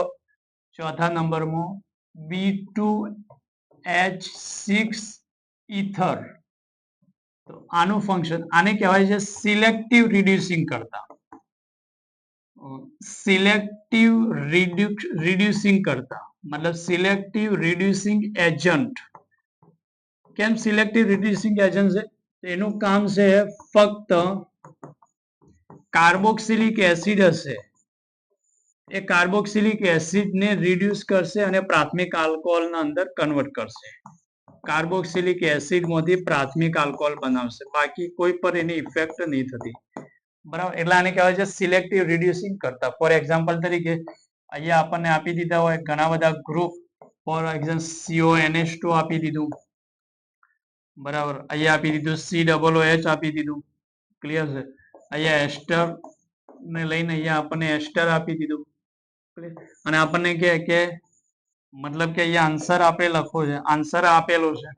ચોથા નંબરમાં B2H6 ઇથર. તો આનું ફંક્શન, આને કહેવાય છે સિલેક્ટિવ રિડ્યુસિંગ કરતા. સિલેક્ટિવ રિડ્યુસિંગ કરતા મતલબ સિલેક્ટિવ રિડ્યુસિંગ એજન્ટ. કેમ સિલેક્ટિવ રિડ્યુસિંગ એજન્ટ છે? એનું કામ છે ફક્ત કાર્બોક્સિલિક એસિડ હશે એ કાર્બોક્સિલિક એસિડ ને રિડ્યુસ કરશે અને પ્રાથમિક આલ્કોહોલના અંદર કન્વર્ટ કરશે. કાર્બોક્સિલિક એસિડ માંથી પ્રાથમિક આલ્કોહોલ બનાવશે, બાકી કોઈ પર એની ઇફેક્ટ નહીં થતી. બરાબર, એટલે આને કહેવાય છે સિલેક્ટિવ રિડ્યુસિંગ કરતા. ફોર એક્ઝામ્પલ તરીકે અહીંયા આપણને આપી દીધા હોય ઘણા બધા ગ્રુપ, ફોર એક્ઝામ્પલ CONH2 આપી દીધું, બરાબર, અહીંયા આપી દીધું COOH આપી દીધું, ક્લિયર છે. અહીંયા એસ્ટર ને લઈને અહીંયા આપણને એસ્ટર આપી દીધું, અને આપણને કે મતલબ કે અહીંયા આન્સર આપણે લખવો છે, આન્સર આપેલો છે,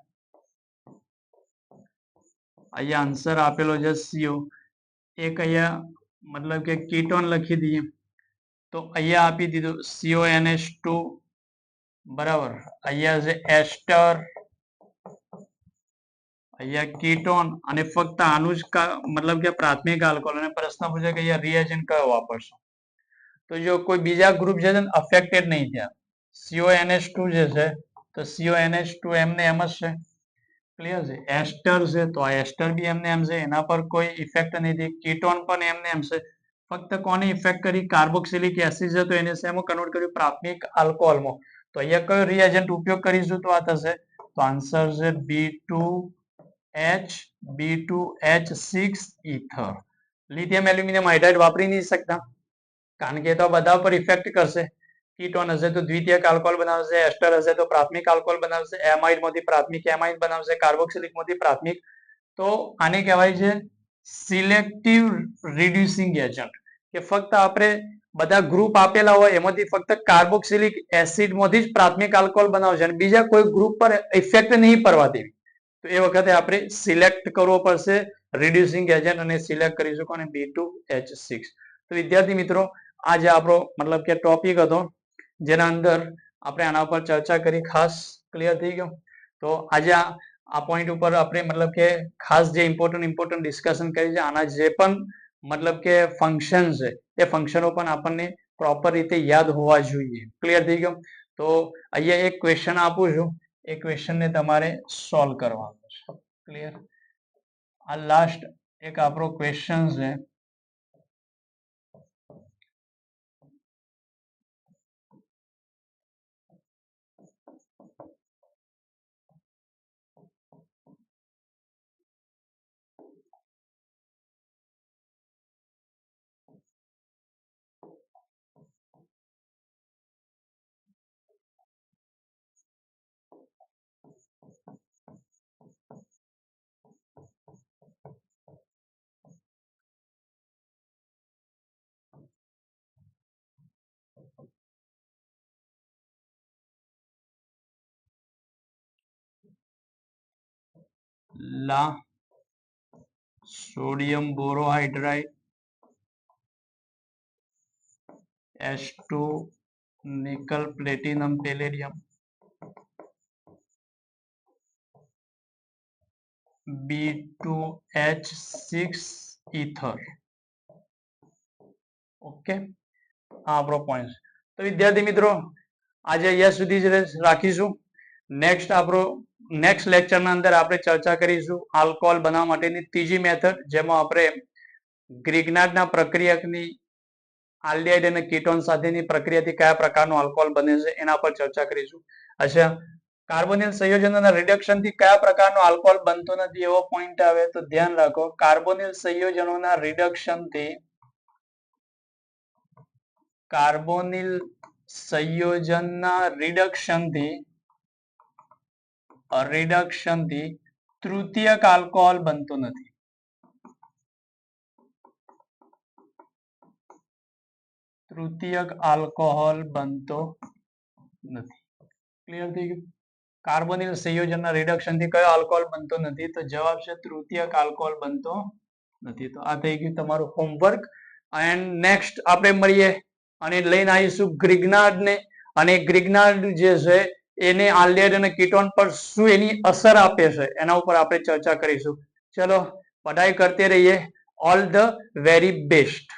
અહીંયા આન્સર આપેલો છે CO, એક અહીંયા મતલબ કે કીટોન લખી દઈએ તો અહીંયા આપી દીધું CONH2, બરાબર, અહીંયા છે એસ્ટર, અહીંયા કીટોન, અને ફક્ત આનું જ મતલબ કે પ્રાથમિક આલ્કોહોલ, અને પ્રશ્ન પૂછે કે અહીંયા રિએજન્ટ કયો વાપરશો, તો જો કોઈ બીજા ગ્રુપ છે ને અફેક્ટેડ નહીં થયા, CONH2 જે છે તો CONH2 એમને એમ જ છે, ક્લિયર છે. એસ્ટર છે તો આ એસ્ટર બી એમને એમ છે, એના પર કોઈ ઇફેક્ટ નથી. કીટોન પણ એમને એમ છે, ફક્ત કોને ઇફેક્ટ કરી, કાર્બોક્સિલિક એસિડ છે તો એને શેમાં કન્વર્ટ કર્યું, પ્રાથમિક આલ્કોહોલમાં. તો અહીંયા કયો રિએજન્ટ ઉપયોગ કરીશું તો આ થશે, તો આન્સર છે B2H6 ether. Lithium aluminium hydride વાપરી નહીં શકતા કારણ કે એ તો બધા પર ઇફેક્ટ કરશે. કીટોન હશે તો દ્વિતીયક આલ્કોહોલ બનાવશે, એસ્ટર હશે તો પ્રાથમિક આલ્કોહોલ બનાવશે, એમાઇડ માંથી પ્રાથમિક એમાઇડ બનાવશે, કાર્બોક્સિલિક માંથી પ્રાથમિક. તો આને કહેવાય છે સિલેક્ટિવ રિડ્યુસિંગ એજન્ટ, કે ફક્ત આપણે બધા ગ્રુપ આપેલા હોય એમાંથી ફક્ત કાર્બોક્સિલિક એસિડ માંથી જ પ્રાથમિક આલ્કોહોલ બનાવશે અને બીજા કોઈ ગ્રુપ પર ઇફેક્ટ નહીં પડવા દેવી. તો એ વખતે આપણે સિલેક્ટ કરવો પડશે રિડ્યુસિંગ એજન્ટ, અને સિલેક્ટ કરીશું કોને, B2H6. તો વિદ્યાર્થી મિત્રો આ જે આપણો મતલબ કે ટોપિક હતો જેના અંદર આપણે આના ઉપર ચર્ચા કરી, ખાસ ક્લિયર થઈ ગયો. તો આજે આ પોઈન્ટ ઉપર આપણે મતલબ કે ખાસ જે ઇમ્પોર્ટન્ટ ડિસ્કશન કરી છે, આના જે પણ મતલબ કે ફંક્શન છે એ ફંક્શનો પણ આપણને પ્રોપર રીતે યાદ હોવા જોઈએ. ક્લિયર થઈ ગયો. તો અહીંયા એક ક્વેશ્ચન આપું છું, એ ક્વેશ્ચનને તમારે સોલ્વ કરવાનો છે. ક્લિયર. આ લાસ્ટ એક આપણો ક્વેશ્ચન છે. લા sodium borohydride H2 nickel platinum palladium B2H6 ether. Okay, આ આપણો પોઈન્ટ. તો વિદ્યાર્થી મિત્રો આજે અહીંયા સુધી જ રાખીશું. નેક્સ્ટ લેક્ચરના અંદર આપણે ચર્ચા કરીશું આલ્કોહોલ બનાવવા માટેની ત્રીજી મેથડ, જેમાં આપણે ગ્રિગ્નાર્ડના પ્રક્રિયકની આલ્ડિહાઇડ અને કીટોન સાથેની પ્રક્રિયાથી કયા પ્રકારનું આલ્કોહોલ બને છે એના પર ચર્ચા કરીશું. અચ્છા, કાર્બોનિલ સંયોજનોના રિડક્શનથી કયા પ્રકારનો આલ્કોહોલ બનતો નથી એવો પોઈન્ટ આવે તો ધ્યાન રાખો, કાર્બોનિલ સંયોજનોના રિડક્શનથી તૃતીયક આલ્કોહોલ બનતો નથી. તૃતીયક આલ્કોહોલ બનતો નથી. ક્લિયર થઈ ગયું. કાર્બોનિલ સંયોજનના રિડક્શનથી કયો આલ્કોહોલ બનતો નથી તો જવાબ છે તૃતીયક આલ્કોહોલ બનતો નથી. તો આ થઈ ગયું તમારું હોમવર્ક. એન્ડ નેક્સ્ટ આપણે મળીએ અને લઈને આવીશું ગ્રિગ્નાર્ડ ને, અને ગ્રિગ્નાર્ડ જે છે એને આલ્ડિહાઇડ અને કીટોન પર શું એની અસર આપે છે એના ઉપર આપણે ચર્ચા કરીશું. ચલો, પઢાઈ કરતે રહીએ. All the very best.